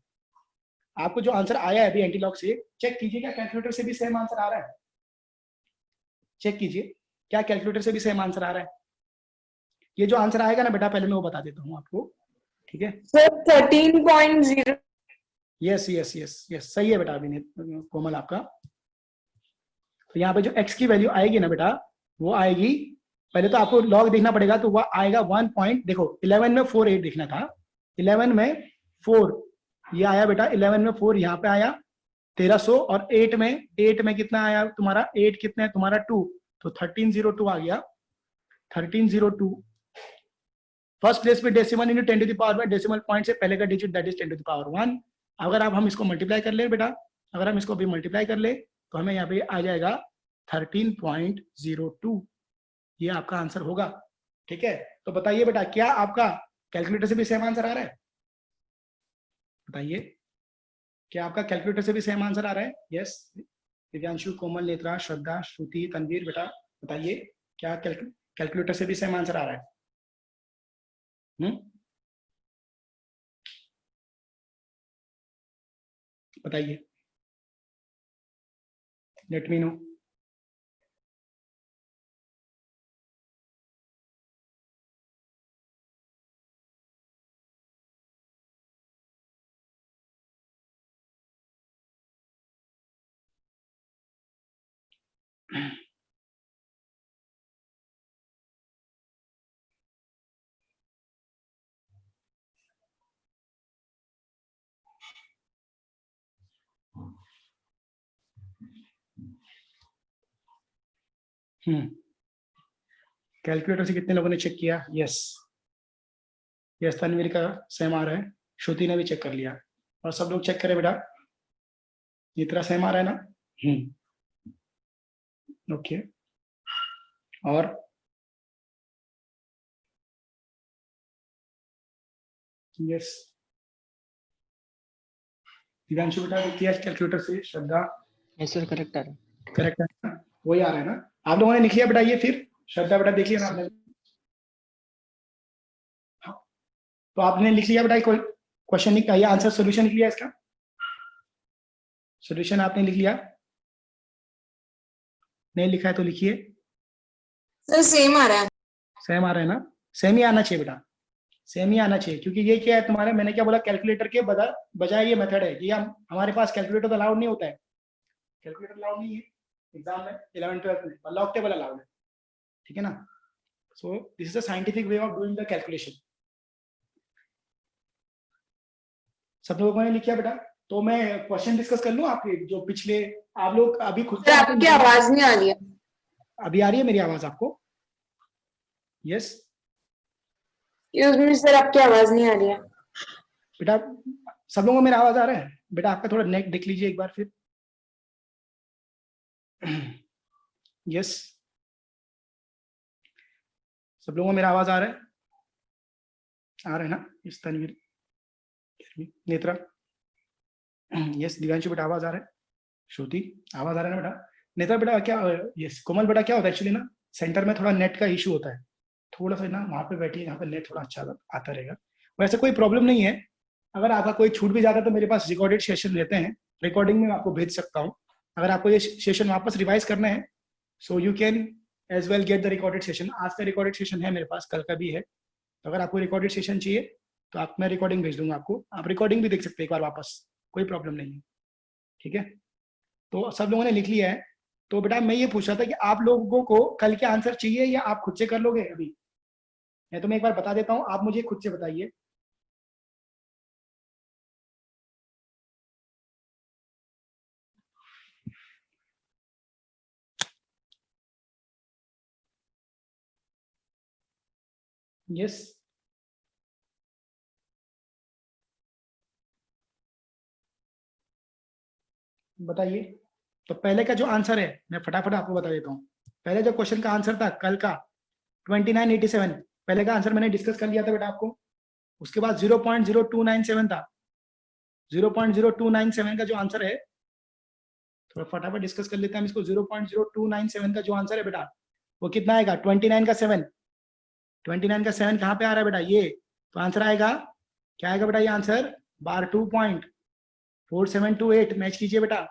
A: आपको जो आंसर आया है अभी एंटीलॉग से, चेक कीजिए क्या कैलकुलेटर से भी सेम आंसर आ रहा है। चेक कीजिए क्या कैलकुलेटर से भी सेम आंसर आ रहा है। ये जो आंसर आएगा ना बेटा, पहले मैं वो बता देता हूँ आपको, ठीक है।
E: Sir 13.0।
A: Yes yes yes yes, सही है बेटा अभिनीत कोमल आपका। तो यहाँ पे जो x की वैल्यू आएगी ना बेटा, वो आएगी, पहले तो आपको लॉग देखना पड़ेगा, तो वह आएगा 1 पॉइंट, देखो 11 में 4 8 देखना था, 11 में 4 ये आया बेटा, 11 में 4 यहाँ पे आया 1300, और 8 में कितना आया तुम्हारा, 8 कितना है तुम्हारा 2, तो 1302 आ गया। 1302 फर्स्ट प्लेस पे decimal into 10 to the power में, डेसिमल पॉइंट से पहले का digit that is 10 to the power 1। अगर आप हम इसको मल्टीप्लाई कर ले बेटा, अगर हम इसको भी मल्टीप्लाई कर ले तो हमें यहाँ पे आ जाएगा 13.02, ये आपका आंसर होगा। ठीक है, तो बताइए बेटा क्या आपका कैलकुलेटर से भी सेम आंसर आ रहा है? बताइए क्या आपका कैलकुलेटर से भी सेम आंसर आ रहा है? यस दिव्यांशु, कोमल, नेत्रा, श्रद्धा, श्रुति, तनवीर बेटा बताइए क्या कैलकुलेटर से भी सेम आंसर आ रहा है? बताइए, लेट मी नो। कैलकुलेटर से कितने लोगों ने चेक किया? यस यस, तनवीर का सेम आ रहा है, श्रुति ने भी चेक कर लिया, और सब लोग चेक करें बेटा, इतना सेम आ रहा है ना? ओके, और यस, दिव्यांशु बेटा किया कैलकुलेटर से? श्रद्धा?
F: यस सर, करेक्ट आ रहा है।
A: करेक्ट है ना? वही आ रहा है ना? आप लोगों ने लिख लिया बेटा ये? फिर श्रद्धा बेटा देख लिया ना आपने? हाँ, तो आपने लिख लिया बेटा क्वेश्चन लिख लिया, आंसर सॉल्यूशन लिख लिया इसका? सॉल्यूशन आपने लिख लिया? नहीं लिखा है तो लिखिए।
E: सर सेम आ रहा है।
A: सेम आ रहा है ना? सेम ही आना चाहिए बेटा, सेम ही आना चाहिए, क्योंकि ये क्या है तुम्हारे, मैंने क्या बोला, कैलकुलेटर के बजाय ये मेथड है कि हमारे पास कैलकुलेटर तो अलाउड नहीं होता है, कैलकुलेटर अलाउड नहीं है एग्जाम में 11th 12th में, लॉग टेबल अलाउड है, ठीक है ना? So this is the scientific way of doing the calculation. सब लोगों ने लिखा बेटा? तो मैं क्वेश्चन डिस्कस कर लूं आपके जो पिछले, आप लोग अभी खुद
E: सर आपकी आवाज नहीं आ रही है।
A: अभी आ रही है मेरी आवाज आपको? यस
E: सर आपकी आवाज नहीं आ रही है।
A: बेटा सब लोगों को मेरा आवाज आ रहा है? बेटा आपका थोड़ा नेट देख लीजिए एक बार फिर। यस, सब लोगों को मेरा आवाज आ रहा है? आ रहा है ना? इस तनवीर, नेत्रा, यस, दिव्यांशु बेटा आवाज आ रहा है? श्रुति आवाज आ रहा है ना बेटा? नेत्रा बेटा क्या? यस, कोमल बेटा क्या होता है एक्चुअली ना, सेंटर में थोड़ा नेट का इशू होता है, थोड़ा सा ना वहां पे बैठिए, यहाँ पे नेट थोड़ा अच्छा आता रहेगा। वैसे कोई प्रॉब्लम नहीं है, अगर आपका कोई छूट भी जाता है तो मेरे पास रिकॉर्डेड सेशन रहते हैं, रिकॉर्डिंग में आपको भेज सकता हूँ। अगर आपको ये सेशन वापस रिवाइज करना है so you can as well get the recorded session. आज का रिकॉर्डेड सेशन है मेरे पास, कल का भी है, तो अगर आपको रिकॉर्डेड सेशन चाहिए तो आप, मैं रिकॉर्डिंग भेज दूंगा आपको, आप रिकॉर्डिंग भी देख सकते हैं एक बार वापस, कोई प्रॉब्लम नहीं है, ठीक है? तो सब लोगों ने लिख लिया है। तो बेटा मैं ये पूछ रहा था कि आप लोगों को कल के आंसर चाहिए या आप खुद से कर लोगे? अभी मैं तुम्हें एक बार बता देता हूँ, आप मुझे खुद से बताइए। यस, बताइए। तो पहले का जो आंसर है मैं फटाफट आपको बता देता हूँ। पहले जो क्वेश्चन का आंसर था कल का 2987, पहले का आंसर मैंने डिस्कस कर लिया था बेटा आपको। उसके बाद 0.0297 था, 0.0297 का जो आंसर है, थोड़ा फटाफट डिस्कस कर लेते हैं हम इसको। 0.0297 का जो आंसर है बेटा वो कितना आएगा? 29 का 7, 29 का 7 कहाँ पे आ रहा है बेटा? ये तो आंसर आएगा, क्या आएगा बेटा ये आंसर? 2.4728 मैच कीजिए बेटा,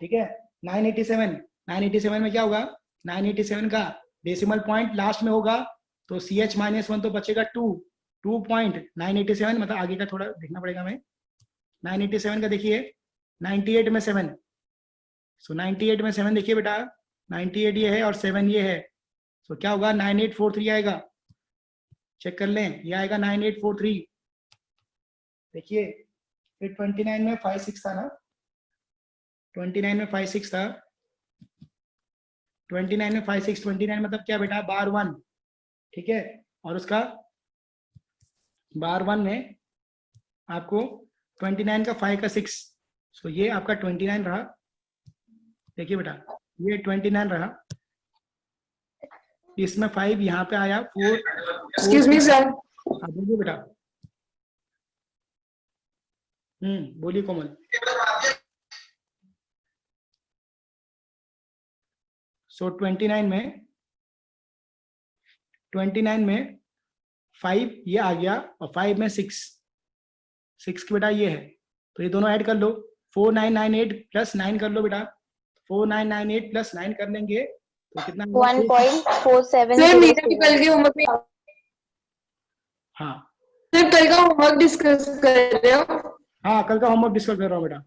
A: ठीक है? 987 में क्या होगा? 987 का डेसिमल पॉइंट लास्ट में होगा तो CH-1 तो बचेगा 2.987, मतलब आगे का थोड़ा देखना पड़ेगा हमें। 987 का देखिए 98 में 7, सो 98 में 7 देखिए बेटा, 98 ये है और 7 ये है, सो क्या होगा? 9843 आएगा, चेक कर लें, ये आएगा 9843। देखिए फिर 29 में 56 था ना, 29 में 56 था, 29 में 56, 29 मतलब क्या बेटा? बार 1, ठीक है? और उसका बार 1 में आपको 29 का 5 का 6, सो ये आपका 29 रहा। देखिए बेटा ये 29 रहा, इसमें 5 यहाँ पे आया, 4।
E: Excuse me sir.
A: बोलिए बेटा। बोलिए कोमल। सो 29 में 5 ये आ गया और 5 में 6 की बेटा ये है, तो ये दोनों ऐड कर लो, 4998 प्लस 9 कर लो बेटा, 4998 प्लस 9 कर लेंगे तो कितना?
B: 1.47
E: सर मेरा भी कल के होमवर्क में।
A: हाँ
E: सर कल का होमवर्क डिस्कस कर रहे हो?
A: हाँ कल का होमवर्क डिस्कस कर रहा हूँ बेटा।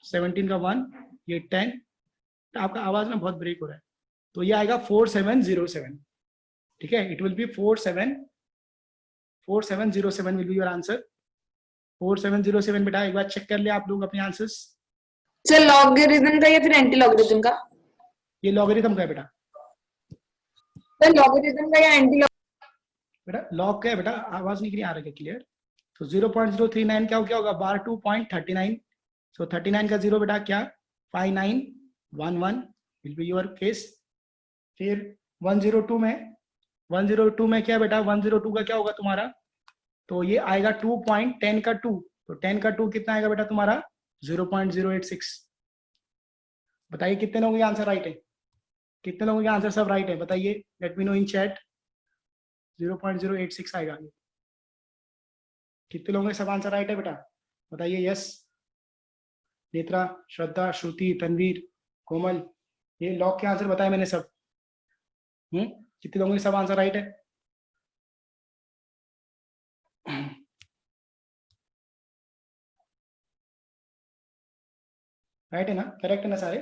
A: 17 का 1, ये 10, तो आपका आवाज ना बहुत ब्रेक हो रहा है, तो ये आएगा 4707, ठीक है? It will be 4707 will be your answer. 4707 बेटा एक बार चेक कर ले आप लोग अपने आंसर्स।
E: सर लॉगरिथम का या फिर एंटी लॉगरिथम का?
A: ये लॉगरिथम का है बेटा,
E: तो लॉगरिथम का या एंटी
A: बेटा लॉग का है बेटा, आवाज नहीं आ रहा है क्लियर। तो 0.039 क्या होगा बार 2.39, सो 39 का 0 बेटा क्या 5911 विल बी योर केस। फिर 102 में क्या बेटा 102 का क्या होगा तुम्हारा, तो ये आएगा 2.10 का 2, तो 10 का 2 कितना आएगा बेटा तुम्हारा 0.086। बताइए कितने लोगों के आंसर राइट है, कितने लोगों के आंसर सब राइट है बताइए, लेट मी नो इन चैट। 0.086 आएगा, कितने लोगों के सब आंसर राइट है बेटा बताइए। यस, नेत्रा, श्रद्धा, श्रुति, तनवीर, कोमल, ये लॉग के आंसर बताए मैंने सब। कितने लोगों के सब आंसर राइट है। राइट है ना, करेक्ट है ना सारे।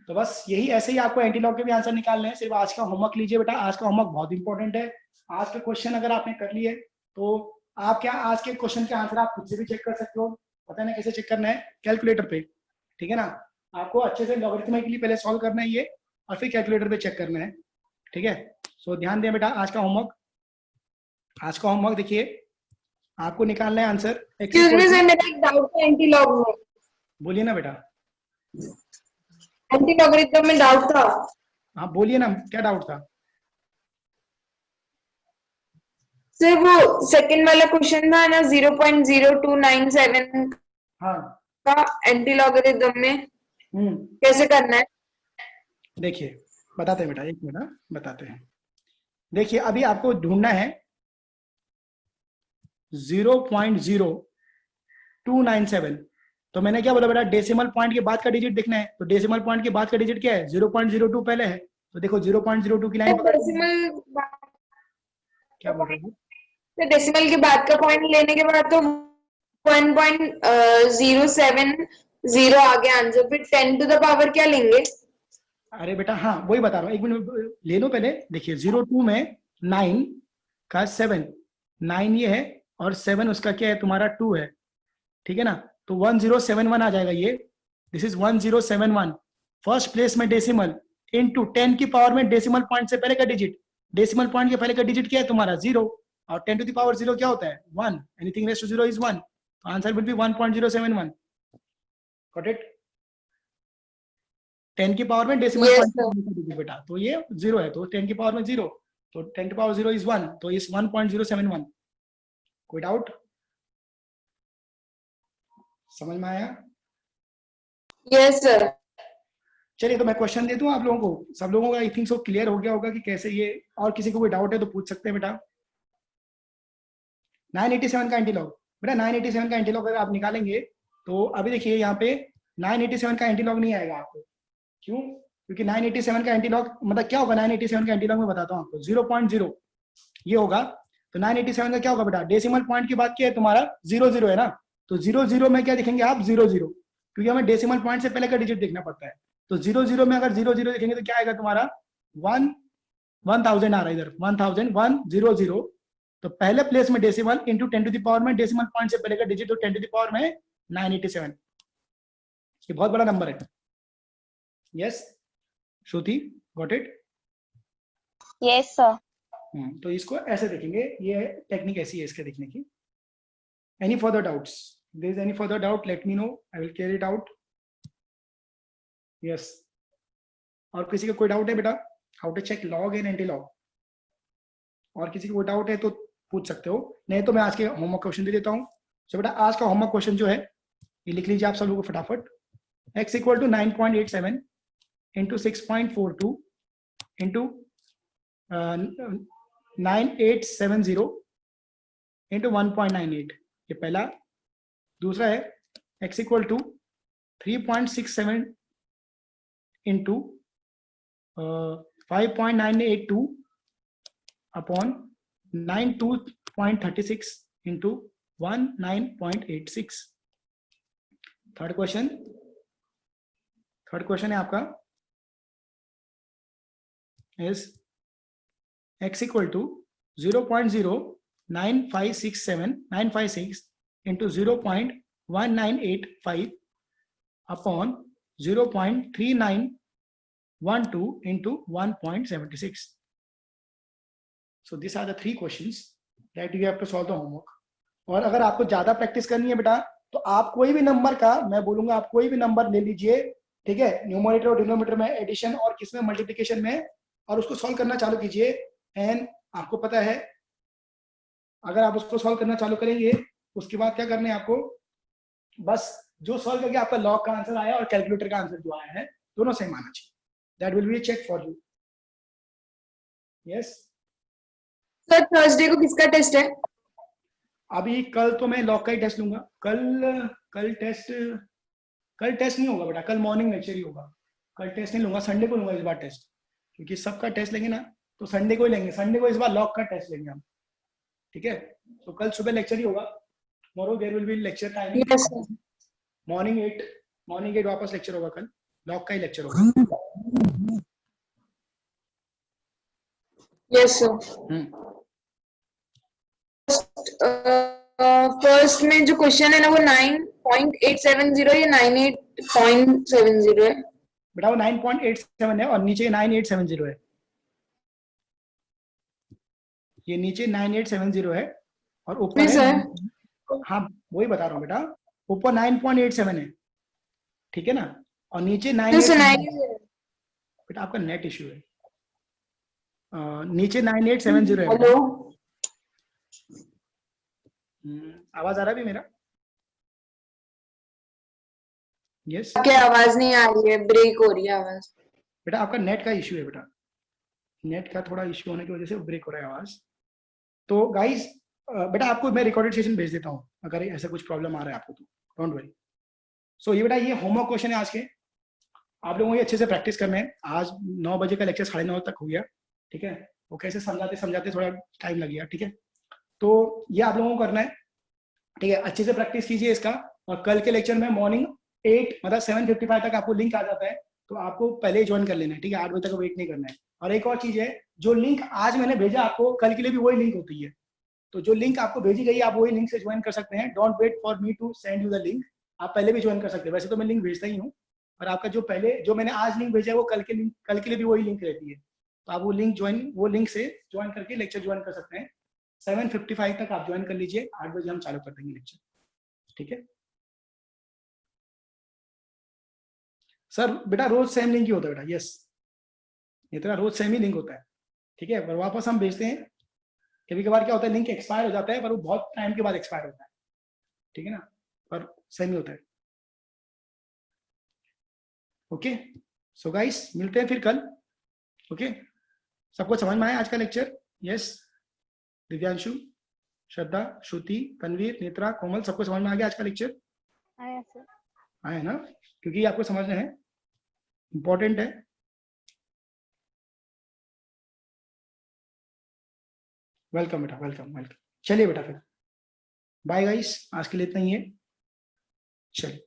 A: तो बस यही ऐसे ही आपको एंटी लॉग के भी आंसर निकालने हैं। सिर्फ आज का होमवर्क लीजिए बेटा, आज का होमवर्क बहुत इंपॉर्टेंट है। आज के क्वेश्चन अगर आपने कर लिए तो आप क्या आज के क्वेश्चन के आंसर आप खुद से भी चेक कर सकते हो। पता है ना कैसे चेक करना है, कैलकुलेटर पे, ठीक है ना। आपको अच्छे से लॉगरिथमिकली पहले सॉल्व करना है ये, और फिर कैलकुलेटर पे चेक करना है, ठीक है। सो ध्यान दें बेटा, आज का होमवर्क देखिए, आपको निकालना है आंसर।
E: एक्सक्यूज मी सर, मेरा एक डाउट है एंटी लॉग में।
A: बोलिए ना बेटा।
E: एंटी लॉगरिथम में डाउट था।
A: हाँ बोलिए ना, क्या डाउट था।
E: सर वो सेकंड वाला क्वेश्चन था ना 0.0297
A: हाँ
E: का एंटी लॉगरिथम में कैसे करना है।
A: देखिए बताते हैं बेटा, एक मिनट बताते हैं। देखिए अभी आपको ढूंढना है 0.0297। तो मैंने क्या बोला बेटा, डेसिमल पॉइंट के बाद का डिजिट देखना है। तो डेसिमल पॉइंट के बाद का डिजिट क्या है 0.02 पहले है, तो देखो 0.02 की लाइन पकड़। क्या बोल रहे हो,
E: तो डेसिमल के बाद का पॉइंट लेने के बाद तो 1.070 आ गया आंसर, फिर 10 टू द पावर क्या लेंगे।
A: अरे बेटा हाँ वही बता रहा हूँ, एक मिनट ले लो पहले। देखिए 02 में 9 का 7, 9 ये है और 7 उसका क्या है तुम्हारा 2 है, ठीक है ना। तो 1071 आ जाएगा ये, दिस इज 1071 फर्स्ट प्लेस में डेसिमल इनटू 10 की पावर में डेसिमल पॉइंट से पहले का डिजिट। डेसिमल पॉइंट के पहले का डिजिट क्या है तुम्हारा 0, और 10 टू द पावर 0 क्या होता है 1, एनीथिंग रेस्ट टू 0 इज 1, तो answer will be 1.071। Got it. 10 की पावर में डेसिमल पॉइंट बेटा, तो ये 0 है, तो 10 की पावर में 0, तो 10 की पावर 0 इज 1, तो इस 1.071। कोई डाउट, समझ में आया।
E: Yes sir.
A: चलिए तो मैं क्वेश्चन दे दूं आप लोगों को, सब लोगों का आई थिंक सो क्लियर हो गया होगा कि कैसे ये, और किसी को कोई डाउट है तो पूछ सकते हैं बेटा। 987 का एंटीलॉग बेटा, 987 का एंटीलॉग अगर आप निकालेंगे तो अभी देखिए यहाँ पे 987 का एंटीलॉग नहीं आएगा आपको। क्यों, क्योंकि 987 का एंटीलॉग मतलब क्या होगा, 987 का एंटीलॉग में बताता हूँ आपको, 0.0 ये होगा। तो 987 का क्या होगा बेटा, डेसिमल पॉइंट की बात क्या है तुम्हारा 00 है ना, तो 00 में क्या दिखेंगे आप 00, क्योंकि हमें डेसिमल पॉइंट से पहले का डिजिट देखना पड़ता है। तो 00 में अगर 00 देखेंगे तो क्या आएगा तुम्हारा 1000 आ रहा है इधर, 1000 तो पहले प्लेस में decimal into 10 to the power में डेसिमल पॉइंट से पहले का डिजिट, तो 10 टू द पावर में 987, ये बहुत बड़ा नंबर है। Yes Shruti, got it.
B: Yes, sir.
A: तो इसको ऐसे देखेंगे, ये टेक्निक ऐसी है इसके देखने की। Any further doubts, there is any further doubt let me know, I will clear it out. Yes, और किसी का कोई डाउट है बेटा, how to check log and anti log, और किसी को कोई डाउट है तो पूछ सकते हो, नहीं तो मैं आज के होमवर्क क्वेश्चन दे देता हूँ। तो बेटा आज का होमवर्क क्वेश्चन जो है ये लिख लीजिए आप सब लोगों को फटाफट। x equal to 9.87 into 6.42 into 9870 into 1.98, ये पहला। दूसरा है x equal to 3.67 into 5.982 upon 92.36 into 19.86। Third question है आपका is x equal to 0.09567 into 0.1985 upon 0.39 12 into 1.76. So these are the 3 questions that you have to solve the homework. और अगर आपको ज्यादा प्रैक्टिस करनी है बेटा तो आप कोई भी नंबर का, मैं बोलूंगा आप कोई भी नंबर ले लीजिए, ठीक है, न्यूमरेटर और डिनोमिनेटर में एडिशन और किसमें मल्टीप्लिकेशन में, और उसको सॉल्व करना चालू कीजिए। एंड आपको पता है अगर आप उसको सॉल्व करना चालू करेंगे उसके बाद क्या करना है आपको, बस जो सॉल्व करके आपका लॉग का आंसर आया और कैलकुलेटर का आंसर जो आया है दोनों सेम आना चाहिए। That will be check for you. Yes
E: sir Thursday को किसका टेस्ट है?
A: अभी कल तो मैं लॉग का ही टेस्ट लूंगा। कल टेस्ट नहीं होगा बेटा, कल मॉर्निंग लेक्चर ही होगा। कल टेस्ट नहीं लूंगा, संडे को लूंगा इस बार टेस्ट, क्योंकि सबका टेस्ट लेंगे ना तो संडे को ही लेंगे। संडे को इस बार लॉग का टेस्ट लेंगे हम, ठीक है। तो कल सुबह लेक्चर ही होगा। Tomorrow there will be lecture time
E: yes sir.
A: Morning 8 वापस लेक्चर होगा। कल लॉग का ही लेक्चर होगा।
E: Yes sir. फर्स्ट में जो क्वेश्चन है ना वो 9.870 है या 98.70 है?
A: बेटा वो 9.87 है और नीचे 9870 है। ये नीचे 9870 है और ऊपर है, हाँ वही बता रहा हूँ बेटा, ऊपर 9.87 है, ठीक है ना, और नीचे 9870। बेटा आपका नेट इश्यू है। नीचे 9870 है।
E: हेलो,
A: आवाज आ रहा है भी मेरा? यस
E: क्या आवाज नहीं आ रही है, ब्रेक हो रही है आवाज।
A: बेटा आपका नेट का इश्यू है बेटा, नेट का थोड़ा इश्यू होने की वजह से ब्रेक हो रहा है आवाज। तो गाइस बेटा आपको मैं रिकॉर्डेड सेशन भेज देता हूँ अगर ऐसा कुछ प्रॉब्लम आ रहा है आपको तो, डोंट वरी। सो ये बेटा ये होमवर्क क्वेश्चन है आज के, आप लोगों को अच्छे से प्रैक्टिस करना है। आज 9 बजे का लेक्चर 9:30 तक हो गया, ठीक है। वो कैसे समझाते थोड़ा टाइम लग गया, ठीक है। तो ये आप लोगों को करना है, ठीक है, अच्छे से प्रैक्टिस कीजिए इसका। और कल के लेक्चर में मॉर्निंग 8 मतलब 7:55 तक आपको लिंक आ जाता है, तो आपको पहले ही ज्वाइन कर लेना है, ठीक है। 8 बजे तक वेट नहीं करना है। और एक और चीज है, जो लिंक आज मैंने भेजा आपको कल के लिए भी वही लिंक होती है, तो जो लिंक आपको भेजी गई आप वही लिंक से ज्वाइन कर सकते हैं। Don't wait for me to send you the link, आप पहले भी ज्वाइन कर सकते हैं। वैसे तो मैं लिंक भेजता ही हूँ, और आपका जो मैंने आज लिंक भेजा है वो कल के लिए भी वही लिंक रहती है, तो आप वो लिंक से ज्वाइन करके लेक्चर ज्वाइन कर सकते हैं। 7:55 तक आप ज्वाइन कर लीजिए, 8 बजे हम चालू कर देंगे लेक्चर, ठीक है। सर बेटा रोज सेम लिंक ही होता है बेटा, यस ये तेरा रोज सेम ही लिंक होता है, ठीक है। पर वापस हम भेजते हैं, कभी कभार क्या होता है लिंक एक्सपायर हो जाता है, पर वो बहुत टाइम के बाद एक्सपायर होता है, ठीक है ना, पर सेम ही होता है। ओके सो गाइस मिलते हैं फिर कल, ओके। सबको समझ में आया आज का लेक्चर? यस दिव्यांशु, श्रद्धा, श्रुति, तनवीर, नेत्रा, कोमल, सबको समझ में आ गया आज का लेक्चर?
C: आया सर।
A: आया ना, क्योंकि आपको समझना है, इंपॉर्टेंट है। वेलकम बेटा, वेलकम। चलिए बेटा फिर बाय गाइस, आज के लिए इतना ही है, चलिए।